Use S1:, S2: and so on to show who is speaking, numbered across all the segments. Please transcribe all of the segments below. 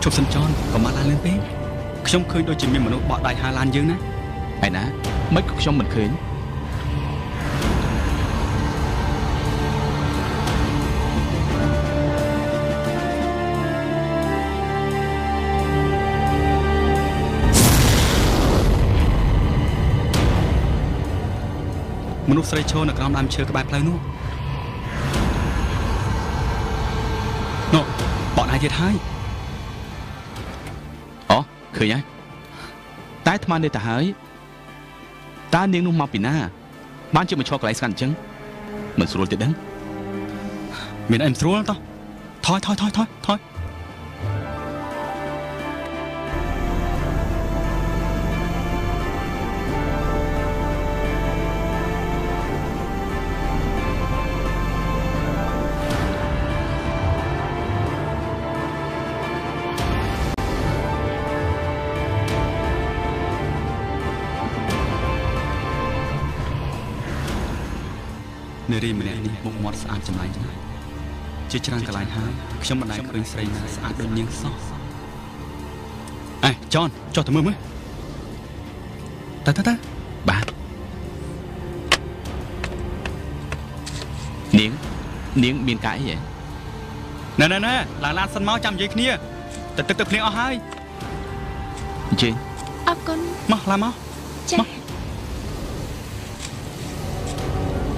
S1: บสัญจรก็มาล้านเล่นเป้ขยมเคยโดยจิมมีมนุษย์บอดได้5 ล้านยืนนะไอ้นะไม่ขยมเหมือนเคยมนุษย์สไลโชนักร้องดำเชื่อกระบาดเพลนู่โน่บอดไอเดียท้ายอ๋อเคยยังตายทำไมได้แต่หายตาเนียงนุ่มมาปีหน้าบ้านจะมาชอบอะไรสักจังเหมือนสุรติดดังเหมือนไอ้สุรต่อถอยเนรีมันนี่บุกมอดสะอาดจำไรจังจีจรังกลายหายขยมบันไดเคยใส่นาสะอาดโดนยิงซ้อไอ้จอนจอดถึงมือมั้ยตาบ้าเนียงมีนกายเหรอนั่นหลานสันเมาจำยัยเนี่ยแต่ตึกเพลียงเอาให้จริง
S2: เอาก่อน
S1: มาลามา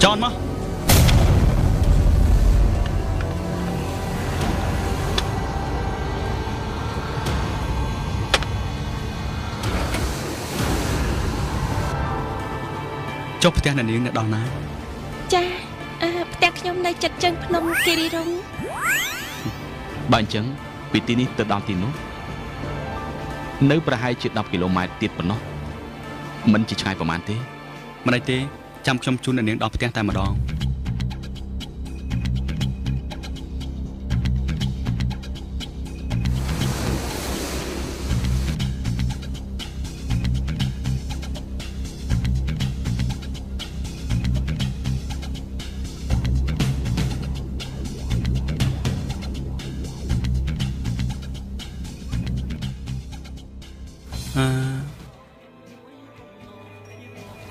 S1: จอนมาจบเตียนนี้เนี่ยดอนนะ
S2: จ้าเตียนขยมในจัดจังพนมกิริรง
S1: บ้านจังปีที่นี้ตัดดาวตีนู้เนื้อประหาย10 กิโลเมตรติดปนเนาะมันจะใช้ประมาณเท่มันไอเต้จำขยมจุนอันนี้ดอกเตียนแต่มาดอง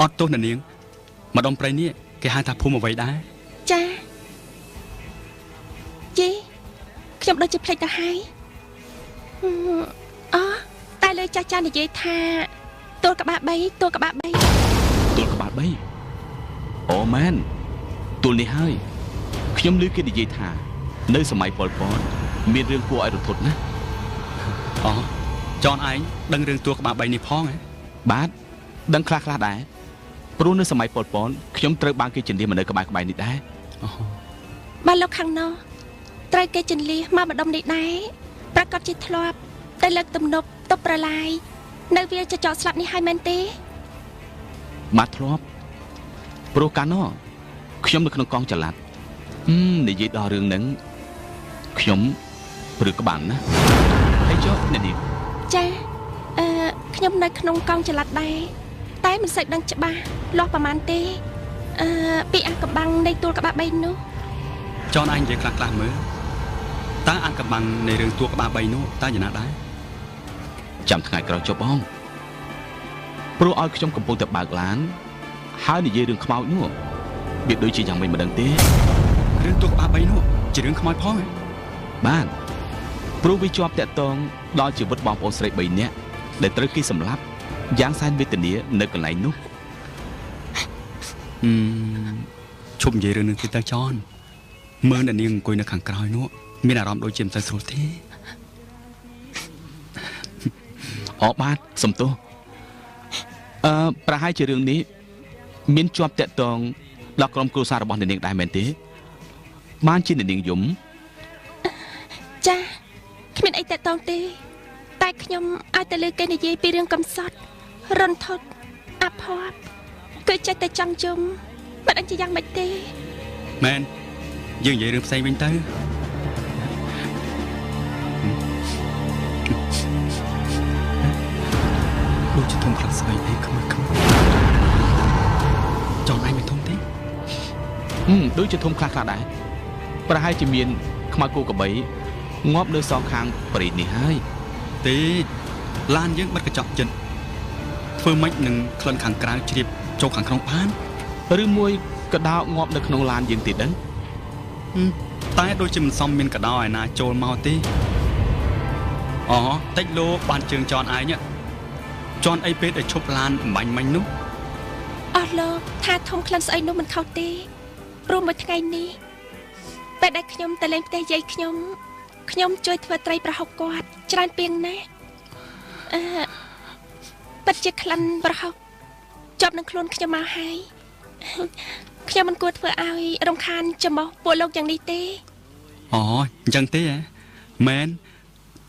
S1: ออดตัวนั่นเองมาดมไปนี่แกหาตาพุ่มเอาไว้ได้
S2: จ้าจีขยมโดนจะเพลย์ตาให้อ๋อตายเลยจ้าในเย่ทาตัวกระบะใบตัวกระบะใบ
S1: โอ้แมนตัวนี้ให้ขยมลือกันในเย่ทาในสมัยปอลมีเรื่องกลัวไอ้รถทดนะอ๋อจอนไอ้ดังเรื่องตัวกระบะใบนี่พ้องไงบาสดังคลาได้ปรุในสมัยปอลขยมเติร์บางกิจดีมันเลยกระบะนี่ได้
S2: บ้านเราขังเนาะไตรเกจินลีมาบัดดมดีไหนประกอบจิตทลอบได้เลิกตำนบตบประลายในเวียจะจอดสลับนี่ให้แมนตี
S1: มาทลอบโปรการเนาะขยมในขนมกองจลัดในยีดอเรื่องนั้นขยมหรือกระบังนะให้เจ้าเนี่ยดิ
S2: จ้าขยมในขนมกองจลัดได้แต่มันใส่ดังจะบ้าลอกประมาณตีปีอันกับบังในตัวกระบะใบนู้
S1: จอนอันจะกลางมือตาอันกับบังในเรื่องตัวกระบะใบนู้ตาอย่าหน้าได้จำทางไงกระจบบ้องโปรออยขยมกับโปรแต่บากล้านหาในเรื่องขมาวนู้เบียดโดยจีอย่างไม่มาดังตีเรื่องตัวกระบะใบนู้จะเรื่องขมาวพ้องไงบ้านโปรวิจอบแต่ตรงรอจีบดบอมโอสเรย์ใบเนี้ยเด็ดตรึกที่สำลับยางไซน์เวทเนียในกันไหนนุ๊กชมเยอะเรื่องนึงที่ตาจอนเมื่อนั้นยังกุยในขังกรอยนู้มีอารมณ์โดยเจียมใจสุดที่ออกบ้านสมตัวประหายเจอเรื่องนี้มีนจอบแต่ตรงหลักกรมครูสารบอลในเด็กได้เหมือนที่บ้านจีนในเด็กหยุ่ม
S2: จ้าขมิ้นไอแต่ตองตีแต่ขยมอาจจะเลือกกันในเย่ไปเรื่องกำสัดรอนทดอาพอดเกิดใจแต่จังจมมันอันจะยังไม่ตี
S1: แมนยังใหญ่เรื่องใส่เป็นเตอร์ลูกจะทงคลักใส่เองขมาจอนไอไม่ทงตีลูกจะทงคลักได้ประหายจะเมียนขมากูกับใบงอบเนื้อซองคางปรีนี่ให้ ទេឡានយើងបិទកញ្ចក់ចិត្តធ្វើម៉េចនឹងក្លិនខាងក្រៅជ្រាបចូលខាងក្នុងបាន
S3: ឬមួយកដោងាប់នៅក្នុងឡានយើងទៀតដឹង
S1: តែដូចជាមិនសមមានកដោឯណាចូលមកទេអូតិចលោកបានជើងចន់ឯងចន់អីពេកឲ្យឈប់ឡានអំបញ្ញមិញនោះ
S2: អស់លោកថាធំក្លិនស្អីនោះមិនខុសទេព្រោះមួយថ្ងៃនេះពេលដែលខ្ញុំទៅលេងផ្ទះយាយខ្ញុំជួយធ្វើត្រីប្រហុកគាត់ច្រើនពីងណាស់ពិតជាក្លិនប្រហុកជាប់នឹងខ្លួនខ្ញុំមកហើយខ្ញុំមិនគួរធ្វើឲ្យរំខានចំពោះពួកលោកយ៉ាងនេះទេ
S1: អូអញ្ចឹងទេហ៎មែន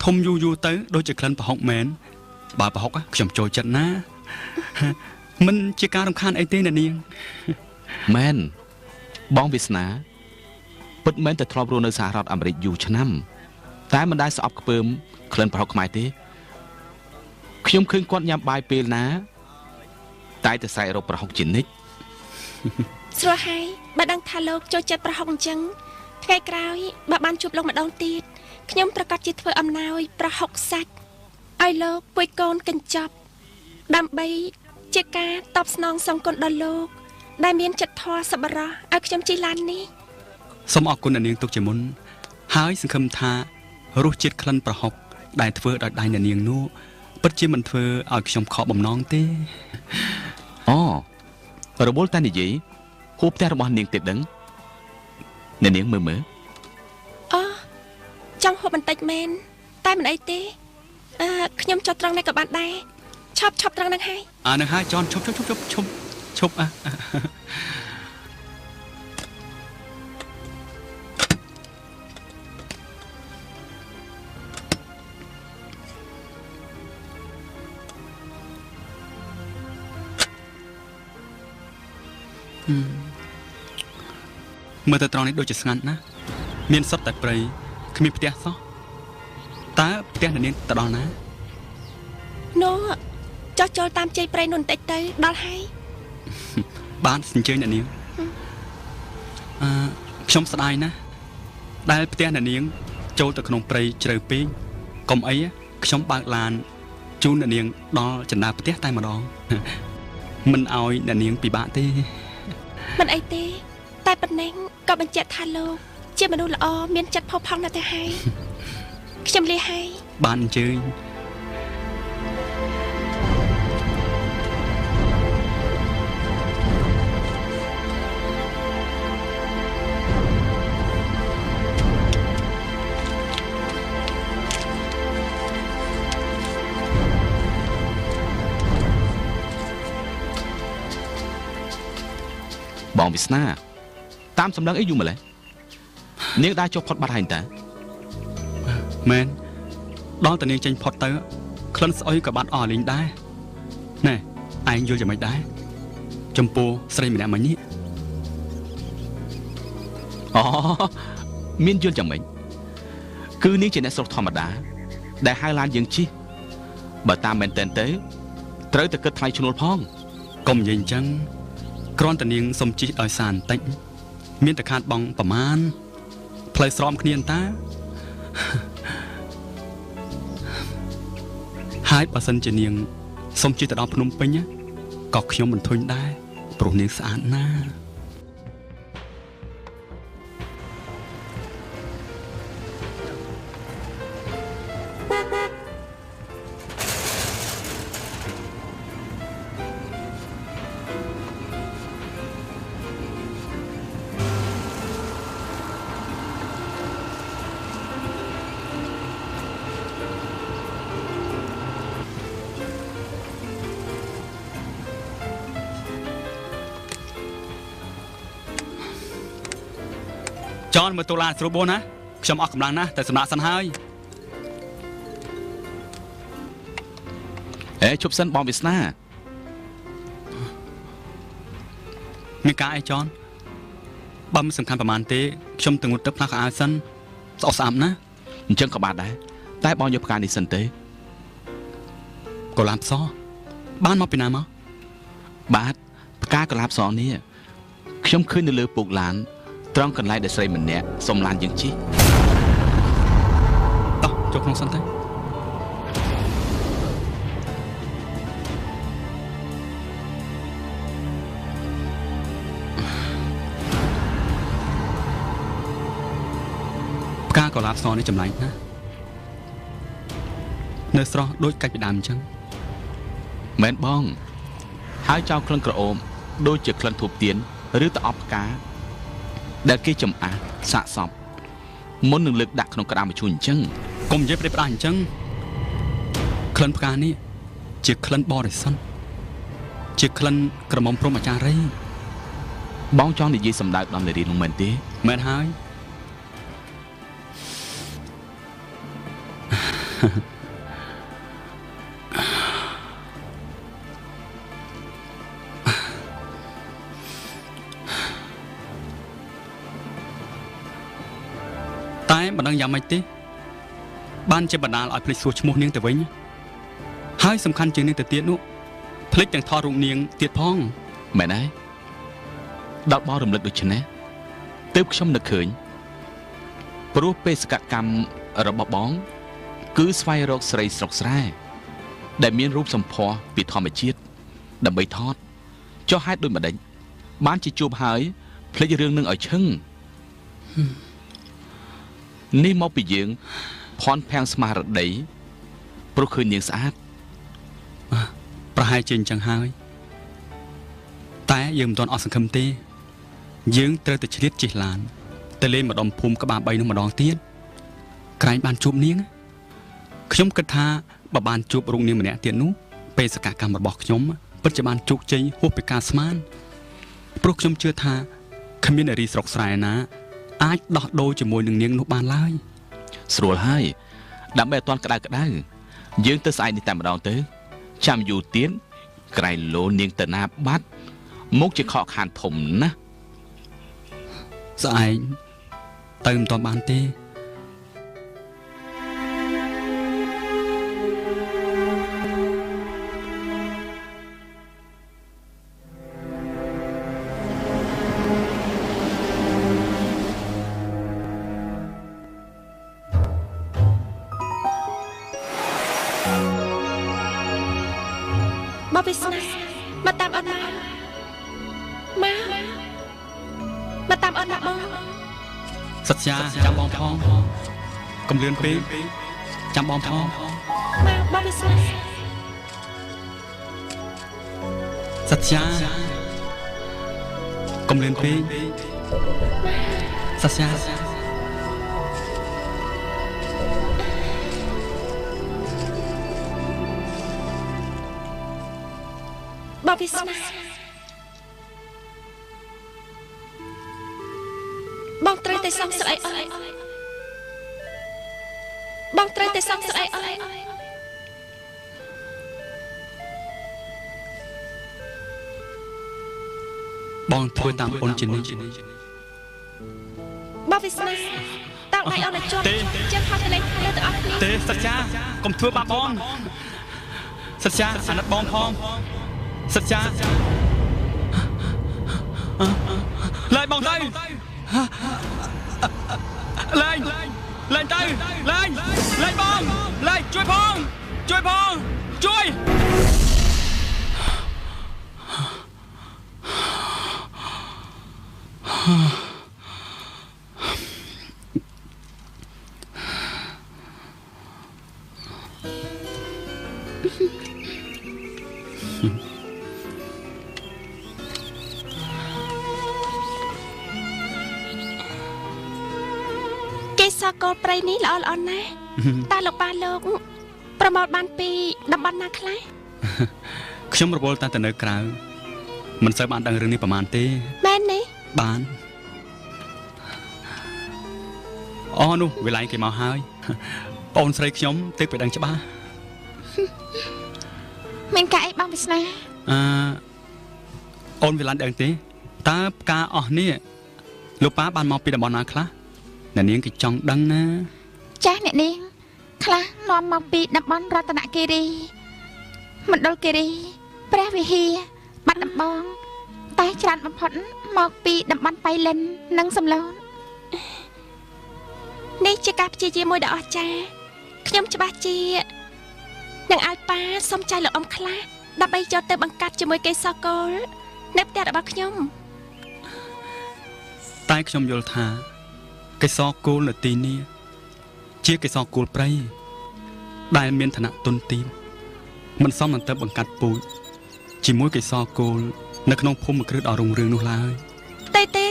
S1: ធំយូរទៅដូចជាក្លិនប្រហុកមែនបើប្រហុកខ្ញុំចូលចិត្តណាមិនជាការរំខានអីទេអ្នកនាង
S3: មែនបងវាសនាពិតមែនតែធ្លាប់រស់នៅសហរដ្ឋអាមេរិកយូរឆ្នាំតែមិនដែលស្អប់ខ្ពើមក្លិនប្រហុកខ្មែរទេខ្ញុំឃើញគាត់ញ៉ាំបាយពេលណាតែតែស្រែករកប្រហុកជានិច្ច
S2: ស្រួលហើយបើដឹងថាលោកចូលចិត្តប្រហុកអញ្ចឹងថ្ងៃក្រោយបើបានជួបលោកម្ដងទៀតខ្ញុំប្រកាសជាធ្វើអំណោយប្រហុកសាច់ឲ្យលោកពួយកូនកញ្ចប់ដើម្បីជាការតបស្នងសងគុណដល់លោកដែលមានចិត្តធម៌សប្បុរសឲ្យខ្ញុំជិះឡាននេះ
S1: សូមអរគុណអ្នកនាងទុកជាមុនហើយសង្ឃឹមថារសជាតិក្លិនប្រហុកដែលធ្វើដោយដៃអ្នកនាងនោះពិតជាមិនធ្វើឲ្យខ្ញុំខកបំណងទេ
S3: អូរវល់តែនិយាយហួផ្ទះរបស់នាងទៀតដឹងអ្នកនាងមើល
S2: អូចង់ហូបបន្តិចមែនតែមិនអីទេខ្ញុំចុះត្រង់នេះក៏បានដែរឈប់ត្រង់ហ្នឹងហើយ
S1: នឹងហើយចន់ឈប់មើលទៅត្រង់នេះដូចជាស្ងាត់ណាមានសុទ្ធតែព្រៃគ្មានផ្ទះសោះតើផ្ទះអ្នកនាងទៅដល់ណា
S2: នោះចុះចូលតាមជ័យព្រៃនោះបន្តិចទៅដល់ហើយ
S1: បានអញ្ជើញអ្នកនាងខ្ញុំស្ដាយណាស់ដែលផ្ទះអ្នកនាងចូលទៅក្នុងព្រៃជ្រៅពេកកុំអីខ្ញុំបើកឡានជូនអ្នកនាងដល់ចន្ទើផ្ទះតែម្ដងមិនឲ្យអ្នកនាងពិបាកទេ
S2: មិនអីទេតែប៉ុណ្ណេះក៏បញ្ជាក់ថាលោកជាមនុស្សល្អមានចិត្តផុសផង់ណាស់ទៅហើយខ្ញុំលាហើយ
S1: បានអញ្ជើញ
S3: បងវាសនាតាមសម្លឹងអីយូរម្លេះនាងដើរចុះផុតបាត់ហើយតា
S1: មែនដល់តានាងចេញផុតទៅក្លិនស្អុយក៏បាត់អស់លេងដែរណែឯងយល់យ៉ាងម៉េចដែរចំពោះស្រីម្នាក់មិញនេះ
S3: អូមានយល់យ៉ាងម៉េចគឺនាងជាអ្នកស្រុកធម្មតាដែលហៅឡានយើងជិះបើតាមមែនតែនទៅត្រូវតែគិតថ្លៃឈ្នួលផង
S1: កុំនិយាយអញ្ចឹងគ្រាន់តែនាងសុំជិះដោយសារបន្តិចមានតែខាតបងប្រមាណផ្លូវស្រោមគ្នាតាហើយបើសិនជានាងសុំជិះទៅដល់ភ្នំពេញក៏ខ្ញុំមិនធុញដែរព្រោះនាងស្អាតណាស់ចនមើលទូឡានស្រួលបួនណាខ្ញុំអស់កម្លាំងណាស់តែសម្រាប់សិនហើយ
S3: ជប់សិនបងវាសនា
S1: មានការអីចនបើមិនសំខាន់ប្រហែលទេខ្ញុំទៅងូតទឹកផ្លាស់ខោអាវសិនស្អុកស្អាប់ណា
S3: អញ្ចឹងក៏បានដែរតែបងយកផ្កានេះសិនទេ
S1: កុលាបសបានមកពីណាមក
S3: បាទផ្កាកុលាបសនេះខ្ញុំឃើញនៅលើពុកឡានត្រង់កន្លែងដែលស្រីម្នាក់សុំឡានយើងជិះ
S1: តោះចូលក្នុងសិនទៅ ផ្កាកុលាបសនេះចម្លែកណាស់នៅស្រស់ដូចកាច់ពីដើមអញ្ចឹង
S3: មែនបងហើយចោលក្លិនក្រអូបដូចជាក្លិនធូបទៀនឬតអប់ផ្កាដែលគេចំអាសាកសពមុននឹងលើកដាក់ក្នុងក្តារមឈូសអញ្ចឹង
S1: កុំនិយាយប្រេះផ្ដាស់អញ្ចឹងក្លិនផ្កានេះជាក្លិនបរិសុទ្ធជាក្លិនក្រមុំព្រំអាចារ្យរី
S3: បងចង់និយាយសម្ដៅដល់នារីនោះមែនទេ
S1: មែនហើយតែមិនដឹងយ៉ាងម៉េចទេបានជាបណ្ដាលឲ្យភ្លេចសួរឈ្មោះនាងទៅវិញហើយសំខាន់ជាងនេះទៅទៀតនោះភ្លេចទាំងថតរូបនាងទៀតផង
S3: មែនហើយដល់បងរំលឹកដូច្នេះទើបខ្ញុំនឹកឃើញព្រោះបេសកកម្មរបស់បងគឺស្វែងរកស្រីស្រុកស្រែដែលមានរូបសម្ផស្សពីធម្មជាតិដើម្បីថតចុះហេតុដូចម្ដេចបានជាជួបហើយភ្លេចរឿងនឹងឲ្យឈឹងនេះមកពីយើងផន់ផាំងស្មារតីព្រោះឃើញនាងស្អាត
S1: ប្រហែលជាអញ្ចឹងហើយតែយើងមិនទាន់អស់សង្ឃឹមទេយើងត្រូវតែឆ្លៀតជិះឡានទៅលេងម្ដុំភូមិក្បាល3នោះម្ដងទៀតក្រែងបានជួបនាងខ្ញុំគិតថាបើបានជួបរូបនាងម្នាក់ទៀតនោះបេសកកម្មរបស់ខ្ញុំពិតជាបានជោគជ័យហួសពីការស្មានព្រោះខ្ញុំជឿថាគ្មាននារីស្រុកស្រែណាអាចដោះដូរជាមួយនឹងនាងនោះបានឡើយ
S3: ស្រួលហើយដើម្បីឲ្យតាន់ក្តៅយើងទៅស្អែកនេះតែម្ដងទៅចាំយូរទៀតក្រែងលោនាងទៅណាបាត់មកជាខកខានធំណាស់
S1: ស្អែកទៅមិនទាន់បានទេ
S2: បបិស្នាមកតាមអូនមកតាមអូនមកបង
S1: សត្យាចាំបងផងកុំលឿនពេកចាំបងផង
S2: មកបបិស្នា
S1: សត្យាកុំលឿនពេកសត្យា
S2: បបិស្នាបងត្រូវតែសងស្អីអស់បងត្រូវតែសងស្អីអស់
S1: បងធ្វើតាមអូនជានិច្ច
S2: បបិស្នាតាមដៃអូនឲ្យជាប់ជាងខំទៅលេងគ្នាទាំងអស់គ្នា
S1: ទេសច្ចាកុំធ្វើបាបបងសច្ចាអាណិតបងផងសច្ចាលែងបងទៅលែងទៅលែងបងលែងជួយផងជួយ
S2: សកលព្រៃនេះល្អណាស់តើលោកប៉ាលោកប្រមូលបានពីតំបន់ណាខ្លះ
S1: ខ្ញុំរវល់តែទៅនៅក្រៅមិនសូវបានដឹងរឿងនេះប្រហែលទេ
S2: មែនទេ
S1: បានអូនោះវិល័យគេមកហើយបងស្រីខ្ញុំទើបไปដឹងច្បាស់
S2: មានការអីបងវិស្នា
S1: អូនវិល័យដឹងទេតើផ្កាអស់នេះលោកប៉ាបានមកពីតំបន់ណាខ្លះអ្នកនាងគេចង់ដឹងណា
S2: ចាស់អ្នកនាងខ្លះនាំមកពីតំបន់រតនគិរីមណ្ឌលគិរីព្រះវិហារបាត់ដំបងតែច្រើនបំផុតមកពីតំបន់បៃលិននិងសំឡូននេះជាការព្យាយាមមួយដ៏អស្ចារ្យខ្ញុំច្បាស់ជានឹងឲ្យប៉ាសុំចៃលោកអ៊ំខ្លះដើម្បីយកទៅបង្កាត់ជាមួយកេសរកលនៅផ្ទះរបស់ខ្ញុំ
S1: តែខ្ញុំយល់ថាកេសរកូលនៅទីនេះ
S4: ជាកេសរគោលព្រៃដែលមានឋានៈទុនទាបមិនសមនឹងទៅបង្កាត់ពូជជាមួយកេសរគោលនៅក្នុងភូមិគ្រឹះដ៏រុងរឿងនោះឡើយ
S2: ទេ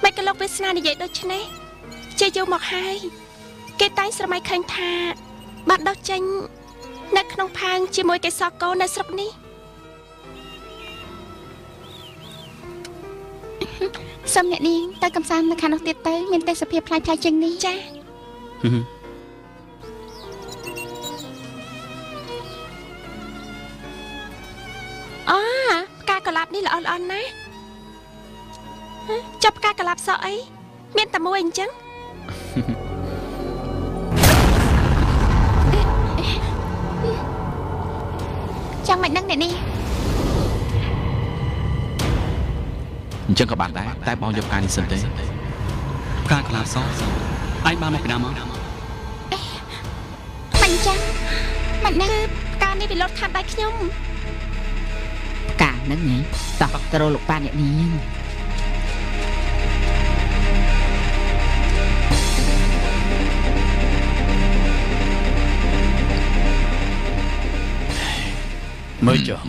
S2: មិនក៏លោកវាសនានិយាយដូចនេះជាយូរមកហើយគេតែងស្រមៃឃើញថាបាត់ដោះចេញនៅក្នុងផាងជាមួយកេសរកោនៅស្រុកនេះសូមអ្នកនាងទៅកំសាន្តនៅខាងនោះទៀតទៅមានទេសភាពផ្លាយៗជាងនេះចាអូផ្កាកុលាបនេះល្អៗណាស់ចាប់ផ្កាកុលាបសក់អីមានតែមួយអញ្ចឹងចាំមិនដឹងអ្នកនេះ
S3: អញ្ចឹងក៏បានដែរតែបងយកផ្កានេះសិនទេ
S4: ផ្កាកុលាបសឯងបានមកពីណាមក
S2: មិនចឹងមិនដឹងផ្កានេះវាលត់ខាត់ដៃខ្ញុំ
S5: ផ្កាហ្នឹងហ៎តោះទៅរកលោកប៉ាអ្នកនាង
S3: មើលចុះ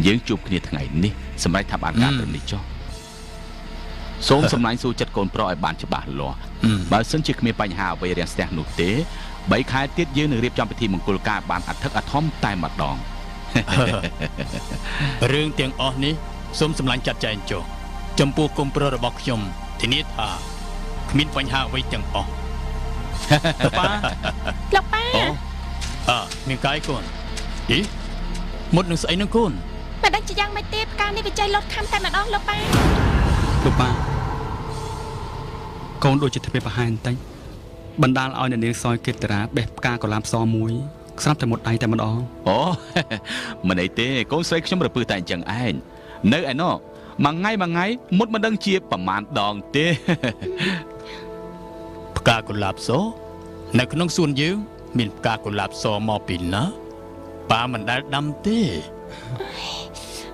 S3: យើងជួបគ្នាថ្ងៃនេះសម្រាប់ថាបានការត្រឹមនេះចុះសូមសម្លាញ់សួរចិត្តកូនប្រុសឲ្យបានច្បាស់លាស់បើសិនជាគ្មានបញ្ហាអ្វីរាំងស្ទះនោះទេ3ខែទៀតយើងនឹងរៀបចំពិធីមង្គលការបានអធិកអធមតែម្ដង
S6: រឿងទាំងអស់នេះសូមសម្លាញ់ចាត់ចែងចុះចំពោះកូនប្រុសរបស់ខ្ញុំធានាថាគ្មានបញ្ហាអ្វីទាំងអស់
S2: ប៉ាលោកប៉ា
S6: មានកាយកូនអីមុតនឹងស្អីនឹងកូន
S2: មិនដឹងជាយ៉ាងម៉េចទេផ្កានេះវាចៃលត់ខំតែម្ដងលោកប៉ា
S4: កូនដូចជាទ្វេប្រហែលបន្តិចបណ្ដាលឲ្យអ្នកនាងសយគិតតារាបេះផ្កាកុលាបសមួយស្រាប់តែមុតដៃតែម្ដង
S3: អូមិនអីទេកូនស្រីខ្ញុំរពឹសតែអញ្ចឹងឯងនៅឯណោះមួយថ្ងៃមុតមិនដឹងជាប្រមាណដងទេ
S6: ផ្កាកុលាបសនៅក្នុងសួនយើងមានផ្កាកុលាបសមកពីណាប៉ាមិនដែលដាំទេ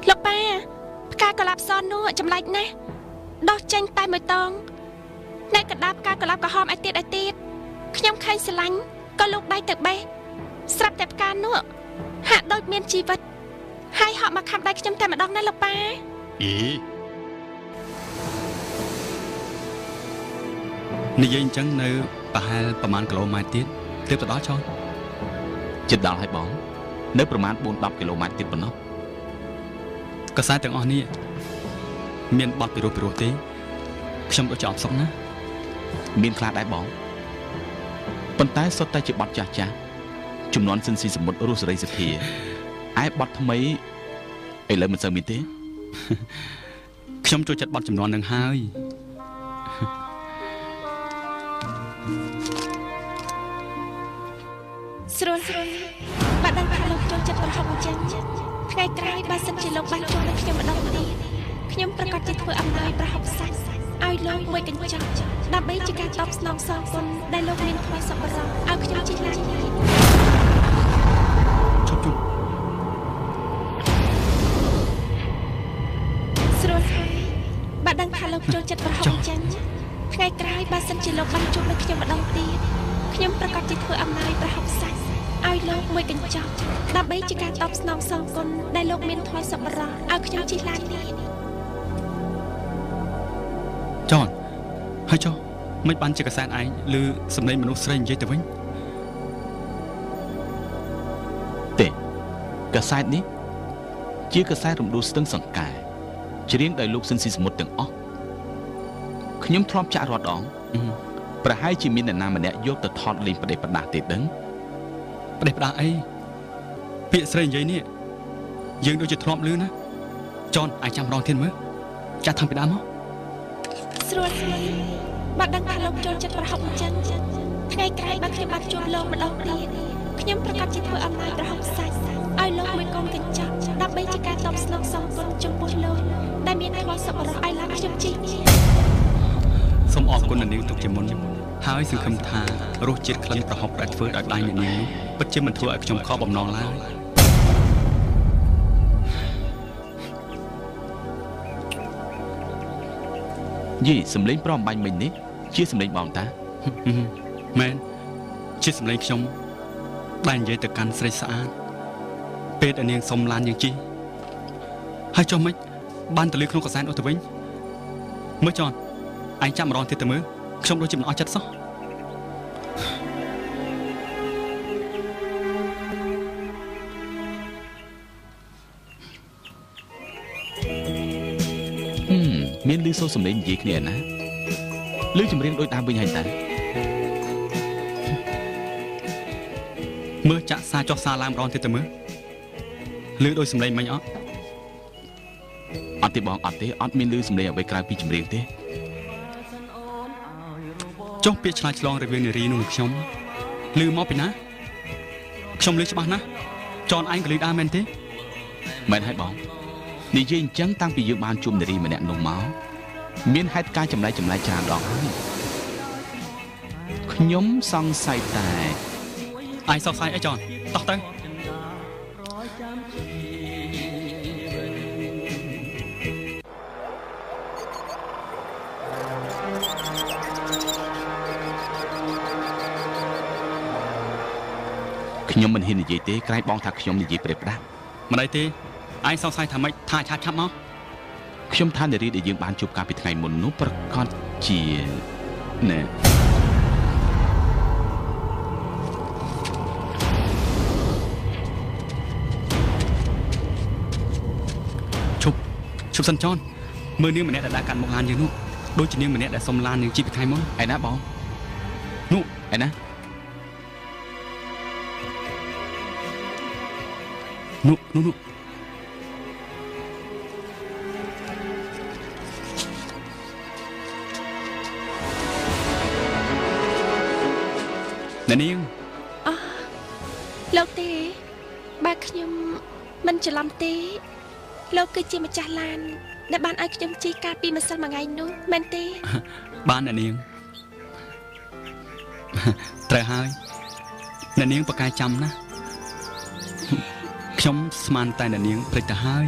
S2: លោកប៉ាផ្កាកុលាបសនោះចម្លែកណាស់ដោះចេញតែមួយតងអ្នកកដាបផ្កាកុលាបក្រហមឲ្យទៀតខ្ញុំឃើញស្រឡាញ់ក៏លោកដៃទៅបេះស្រាប់តែផ្កានោះហាក់ដូចមានជីវិតហើយហក់មកខាំដៃខ្ញុំតែម្ដងណាលោកប៉ា
S4: និយាយអញ្ចឹងនៅប្រហែលប្រហែលគីឡូម៉ែត្រទៀតទើបទៅដល់ចោល
S3: ជិតដល់ហើយបងនៅប្រមាណ 4-10 គីឡូម៉ែត្រទៀតប៉ុណ្ណោះ
S4: កសែតទាំងអស់នេះមានបទពិរោះទេខ្ញុំដូចជាអត់សុខណា
S3: មានខ្លះដែរបងប៉ុន្តែសុទ្ធតែជាបទចាស់ជំនាន់សិនស៊ីសមុទ្ររស់សេរីសុធាឯបទថ្មីឥឡូវមិនសូវមានទេ
S4: ខ្ញុំចូលចិត្តបទចំនួននឹងហើយ
S2: ស្រួលបាត់ដឹងថាលោកចូលចិត្តប្រហុកអញ្ចឹងថ្ងៃក្រោយបើសិនជាលោកបានជួបនឹងខ្ញុំម្ដងទៀតខ្ញុំប្រកាសជាធ្វើអំណោយប្រហុកសាច់ឲ្យលោកមួយកញ្ចក់ដើម្បីជាការតបស្នងសងគុណដែលលោកមានថ្លៃសប្បុរសឲ្យខ្ញុំជិះឡាន
S4: ជប់
S2: ស្រួលបាត់ដឹងថាលោកចូលចិត្តប្រហុកអញ្ចឹងថ្ងៃក្រោយបើសិនជាលោកបានជួបនឹងខ្ញុំម្ដងទៀតខ្ញុំប្រកាសជាធ្វើអំណោយប្រហុកសាច់ឲ្យលោកមួយកញ្ចក់ដើម្បីជាការតបស្នងសងគុណដែលលោកមានថ្លៃសប្បុរសឲ្យខ្ញុំជិះឡាននេះ
S4: ចនហើយចុះមិនបានជាកសែតឯងឬសម្លេងមនុស្សស្រីនិយាយទៅវិញ
S3: ទេកសែតនេះជាកសែតរំដួលស្ទឹងសង្កែច្រៀងដោយលោកស៊ិនស៊ីសមុទ្រទាំងអស់ខ្ញុំធ្លាប់ចាក់រាល់ដងប្រហែលជាមានអ្នកណាម្នាក់យកទៅថតលេងប្រទេសប្រដាស់ទេដឹង
S4: ប្រទេសប្រដាស់អីពាក្យស្រីនិយាយនេះយើងដូចជាធ្លាប់ឮណាចនអាចចាំរងទៀតមើលចាស់តាំងពីដើមមក
S2: ស្រួលបាត់ដឹងថាលោកចូលចិត្តប្រហុកអញ្ចឹងថ្ងៃក្រោយបើខ្ញុំបានជួបលោកម្ដងទៀតខ្ញុំប្រកាសជាធ្វើអំណោយប្រហុកសាច់ឲ្យលោកមួយកូនកញ្ចក់ដើម្បីជាការតបស្នងសងគុណចំពោះលោកដែលមានថ្លៃសប្បុរសឲ្យឡើងខ្ញុំជិះនេះ
S4: សូមអរគុណអ្នកនាងទុកជាមុនហើយសង្ឃឹមថារសជាតិក្លិនប្រហុកដែលធ្វើដោយដៃអ្នកនាងនោះពិតជាមិនធ្វើឲ្យខ្ញុំខកបំណងឡើយ
S3: យីសំលេងប្រំបាញ់មិញនេះជាសំលេងបងតា
S4: មែនជាសម្លេងខ្ញុំដែលនិយាយទៅកាន់ស្រីស្អាតពេលដែលនាងសុំឡានយ៉ាងជីហើយចុះមិនបានទៅលើក្នុងកសែតនោះទៅវិញមើលចនឯងចាំម្ដងទៀតទៅមើលខ្ញុំដូចជាមិនអស់ចិត្តសោះ
S3: មានឮសូរសំឡេងនិយាយគ្នាណាឮចម្រៀងដូចដើមវិញហើយតា
S4: មើលចាក់សារចុះសារឡើងម្ដងទៀតទៅមើលឮដូចសំឡេងមិញអត់
S3: អត់ទេបងអត់ទេអត់មានឮសំឡេងអ្វីក្រៅពីចម្រៀងទេ
S4: ចុះពាក្យឆ្លើយឆ្លងរវាងនារីនោះខ្ញុំឮមកពីណាខ្ញុំឮច្បាស់ណាស់ចនឯងក៏ឮដែរមែនទេ
S3: មែនហើយបងនិយាយអញ្ចឹងតាំងពីយើងបានជួបនារីម្នាក់នោះមកមានហេតុការណ៍ចម្លែកច្រើនដងហើយខ្ញុំសង្ស័យតែ
S4: ឯងសង្ស័យអីចនតោះទៅ
S3: ខ្ញុំមិនហ៊ាននិយាយទេក្រែងបងថាខ្ញុំនិយាយប្រេះផ្ដាស់
S4: មិនអីទេឯងសង្ស័យថាម៉េចថាឆាប់មក
S3: ខ្ញុំថានារីដែលយើងបានជួបកាលពីថ្ងៃមុននោះប្រកាសជាណែ
S4: ឈប់សិនចនមើលនាងម្នាក់ដែលដាក់កាត់មកឡានយើងនោះដូចជានាងម្នាក់ដែលសុំឡានយើងជីពីថ្ងៃមុន
S3: ឯណាបង
S4: នោះ
S3: ឯណា
S4: នោះនាង
S2: អលោកទេបើខ្ញុំមិនច្រឡំទេលោកគឺជាម្ចាស់ឡានដែលបានឲ្យខ្ញុំជិះកាលពីម្សិលមួយថ្ងៃនោះមែនទេ
S4: បានអ្នកនាងត្រូវហើយអ្នកនាងប្រកែចាំណាខ្ញុំស្មានតែអ្នកនាងភ្លេចទៅហើយ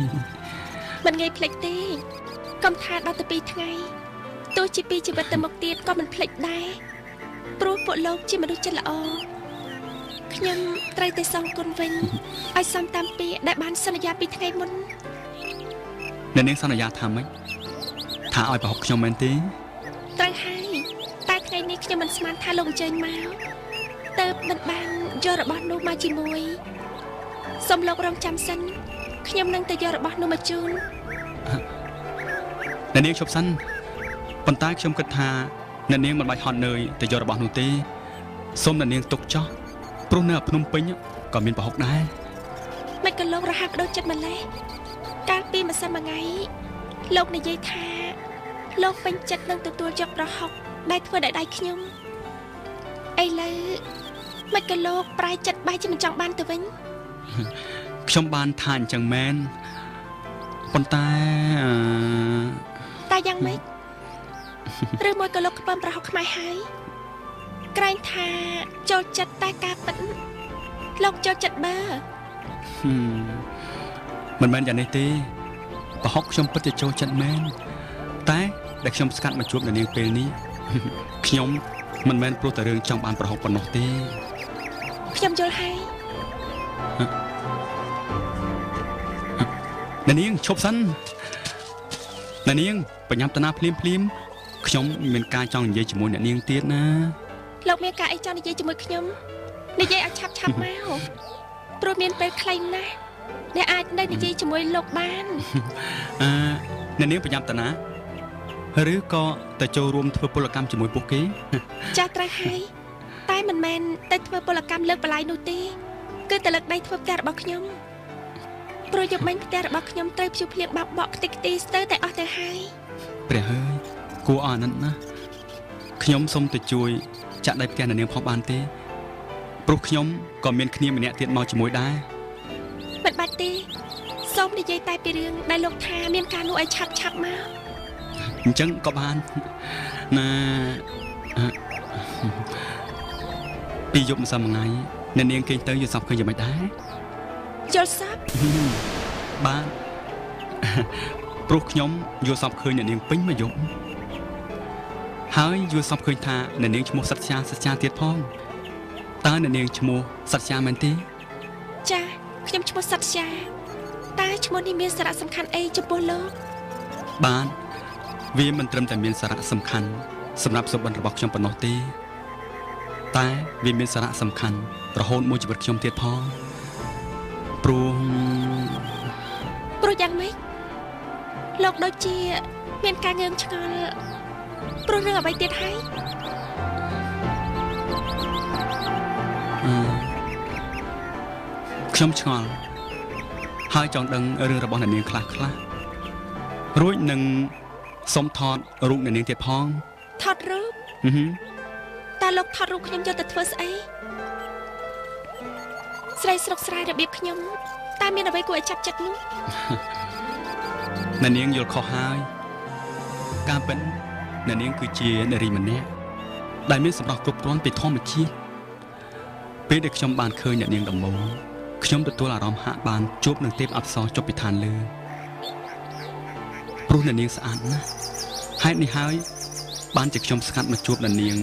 S2: មិនងាយភ្លេចទេកុំថាដល់ទៅ2ថ្ងៃទោះជាពីជីវិតទៅមុខទៀតក៏មិនភ្លេចដែរព្រោះពួកលោកជាមនុស្សចិត្តល្អខ្ញុំត្រូវតែសងគុណវិញឲ្យសមតាមពាក្យដែលបានសន្យាពីថ្ងៃមុន
S4: អ្នកនាងសន្យាថាម៉េចថាឲ្យប្រហុកខ្ញុំមែនទេ
S2: ត្រូវហើយតែថ្ងៃនេះខ្ញុំមិនស្មានថាលោកអញ្ជើញមកទៅមិនបានយករបស់នោះមកជាមួយសូមលោករងចាំសិនខ្ញុំនឹងទៅយករបស់នោះមកជូន
S4: អ្នកនាងឈប់សិនប៉ុន្តែខ្ញុំគិតថាអ្នកនាងមិនបាច់ហត់នឿយទៅយករបស់នោះទេសូមអ្នកនាងទុកចោះព្រោះនៅភ្នំពេញក៏មានប្រហុកដែរ
S2: មិនក៏លោករហ័សបដូរចិត្តម្លេះកាលពីម្សិលមួយថ្ងៃលោកនិយាយថាលោកពេញចិត្តនឹងទទួលយកប្រហុកដែលធ្វើដោយដៃខ្ញុំឥឡូវមិនក៏លោកប្រែចិត្តបែរជាមិនចង់បានទៅវិញ
S4: ខ្ញុំបានថាអញ្ចឹងមែនប៉ុន្តែ
S2: យ៉ាងម៉េចឬមួយក៏លោកខ្ពើមប្រហុកខ្មែរហើយក្រែងថាចូលចិត្តតែការពិតលោកចូលចិត្តបើ
S4: មិនមែនយ៉ាងនេះទេប្រហុកខ្ញុំពិតជាចូលចិត្តមែនតែដែលខ្ញុំស្កាត់មកជួបនៅនាងពេលនេះខ្ញុំមិនមែនព្រោះតែរឿងចង់បានប្រហុកប៉ុណ្ណោះទេ
S2: ខ្ញុំយល់ហើយ
S4: អ្នកនាងឈប់សិនអ្នកនាងបញ្ញាប់តាណាភ្លាមខ្ញុំមានការចង់និយាយជាមួយអ្នកនាងទៀតណា
S2: លោកមានការអីចង់និយាយជាមួយខ្ញុំនិយាយឲ្យឆាប់មកព្រោះមានពេលខ្លីណាស់ដែលអាចនៅនិយាយជាមួយលោកបាន
S4: អ្នកនាងបញ្ញាប់តាណាឬក៏ទៅចូលរួមធ្វើពលកម្មជាមួយពួកគេ
S2: ចាស់ត្រូវហើយតែមិនមែនទៅធ្វើពលកម្មលើកបន្លាយនោះទេគឺទៅលើកដៃធ្វើផ្ទះរបស់ខ្ញុំព្រោះយប់មិញផ្ទះរបស់ខ្ញុំត្រូវភ្ជុំភ្លៀងបាក់បក់ខ្ទេចខ្ទីស្ទើរតែអស់ទៅហើយ
S4: ព្រះហើយគួរអរណាស់ណាខ្ញុំសូមទៅជួយចាក់ដៃផ្ទះអ្នកនាងផងបានទេព្រោះខ្ញុំក៏មានគ្នាម្នាក់ទៀតមកជាមួយដែរ
S2: មិនបាច់ទេសូមនិយាយតែពីរឿងដែលលោកថាមានការនោះឲ្យឆាប់មក
S4: អញ្ចឹងក៏បានណាពីយប់ម្សិលមិញអ្នកនាងគេងទៅយល់សប្ឃើញយ៉ាងម៉េចដែរ
S2: យល់សប្
S4: បានព្រោះខ្ញុំយល់សប្ឃើញអ្នកនាងពេញមួយយប់ ហើយយល់សពឃើញថាអ្នកនាងឈ្មោះសត្យាទៀតផងតើអ្នកនាងឈ្មោះសត្យាមែនទេ
S2: ចាខ្ញុំឈ្មោះសត្យាតើឈ្មោះនេះមានសារៈសំខាន់អីចំពោះលោក
S4: បានវាមិនត្រឹមតែមានសារៈសំខាន់សម្រាប់សុបិនរបស់ខ្ញុំប៉ុណ្ណោះទេតែវាមានសារៈសំខាន់រហូតមួយជីវិតខ្ញុំទៀតផងព្រោះ
S2: យ៉ាងម៉េចលោកដូចជាមានការងឿងឆ្ងល់ព្រោះរឿងអ្វីទៀតហើយ
S4: ខ្ញុំឆ្ងល់ហើយចង់ដឹងរឿងរបស់អ្នកនាងខ្លះរួចនឹងសុំថតរូបអ្នកនាងទៀតផង
S2: ថតរូបតើលោកថតរូបខ្ញុំយកទៅធ្វើស្អីស្រីស្រុកស្រែរបៀបខ្ញុំតើមានអ្វីគួរឲ្យចាប់ចិត្តនោះ
S4: អ្នកនាងយល់ខុសហើយការពិតអ្នកនាងគឺជានារីម្នាក់ដែលមានសម្រស់គ្រប់គ្រាន់ពីធម្មជាតិពេលដែលខ្ញុំបានឃើញអ្នកនាងដំបូងខ្ញុំទទួលអារម្មណ៍ហាក់បានជួបនឹងទេពអប្សរចុះពីឋានលើព្រោះអ្នកនាងស្អាតណាស់ហេតុនេះហើយបានជាខ្ញុំស្កាត់មកជួបអ្នកនាង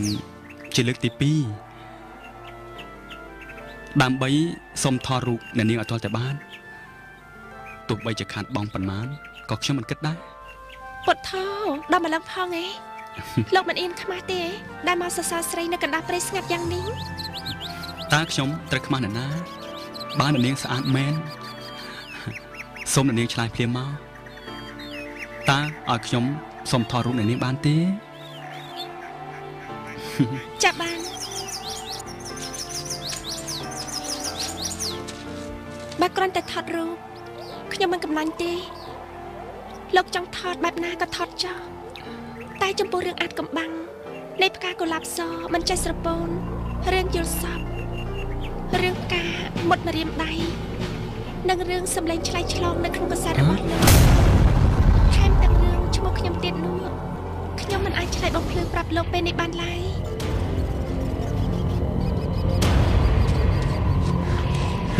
S4: ជាលើកទី2ដើម្បីសុំថតរូបអ្នកនាងឲ្យទាល់តែបានទោះបីជាខាតបងប៉ុន្មានក៏ខ្ញុំមិនគិតដែរ
S2: ពុតថោដល់ម្លឹងផងឯងលោកមិនអៀនខ្មាស់ទេដែលមកសរសើរស្រីនៅកណ្ដាលព្រៃស្ងាត់យ៉ាងនេះ
S4: តើខ្ញុំត្រូវខ្មាស់អ្នកណាបានអ្នកនាងស្អាតមែនសូមអ្នកនាងឆ្លើយភ្លាមមកតើឲ្យខ្ញុំសុំថតរូបអ្នកនាងបានទេ
S2: ចាប់បានបើគ្រាន់តែថតរូបខ្ញុំមិនកំឡាញ់ទេលោកចង់ថតបែបណាក៏ថតចោលតែចំពោះរឿងអាចកំបាំងនៃផ្កាកុលាបសមិនចេះស្រពោនរឿងយល់សពរឿងផ្កាមុតម្រាមដៃនិងរឿងសម្លេងឆ្លៃឆ្លងនៅក្នុងកាសែតរបស់លោកថែមទាំងរឿងឈ្មោះខ្ញុំទៀតនោះខ្ញុំមិនអាចឆ្លើយបំភ្លឺប្រាប់លោកពេលនេះបានឡើយ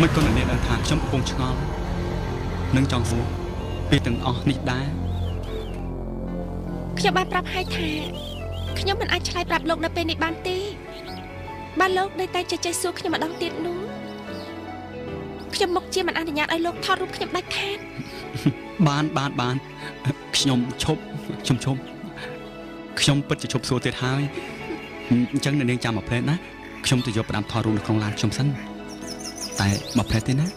S4: មិនក៏អ្នកនាងដឹងថាខ្ញុំកំពុងឆ្ងល់នឹងចង់សួរពីទាំងអស់នេះដែរ
S2: ខ្ញុំបានប្រាប់ហើយថាខ្ញុំមិនអាចឆ្លើយប្រាប់លោកនៅពេលនេះបានទេបើលោកនៅតែចេះសួរខ្ញុំម្ដងទៀតនោះខ្ញុំមុខជាមិនអនុញ្ញាតឲ្យលោកថតរូបខ្ញុំដាច់ខាត
S4: បានខ្ញុំឈប់ខ្ញុំពិតជាឈប់សួរទៀតហើយអញ្ចឹងអ្នកនាងចាំមកផ្លែតណាខ្ញុំទៅយកផ្ដាំថតរូបនៅក្នុងឡានខ្ញុំសិនតែមកផ្លែតទេណា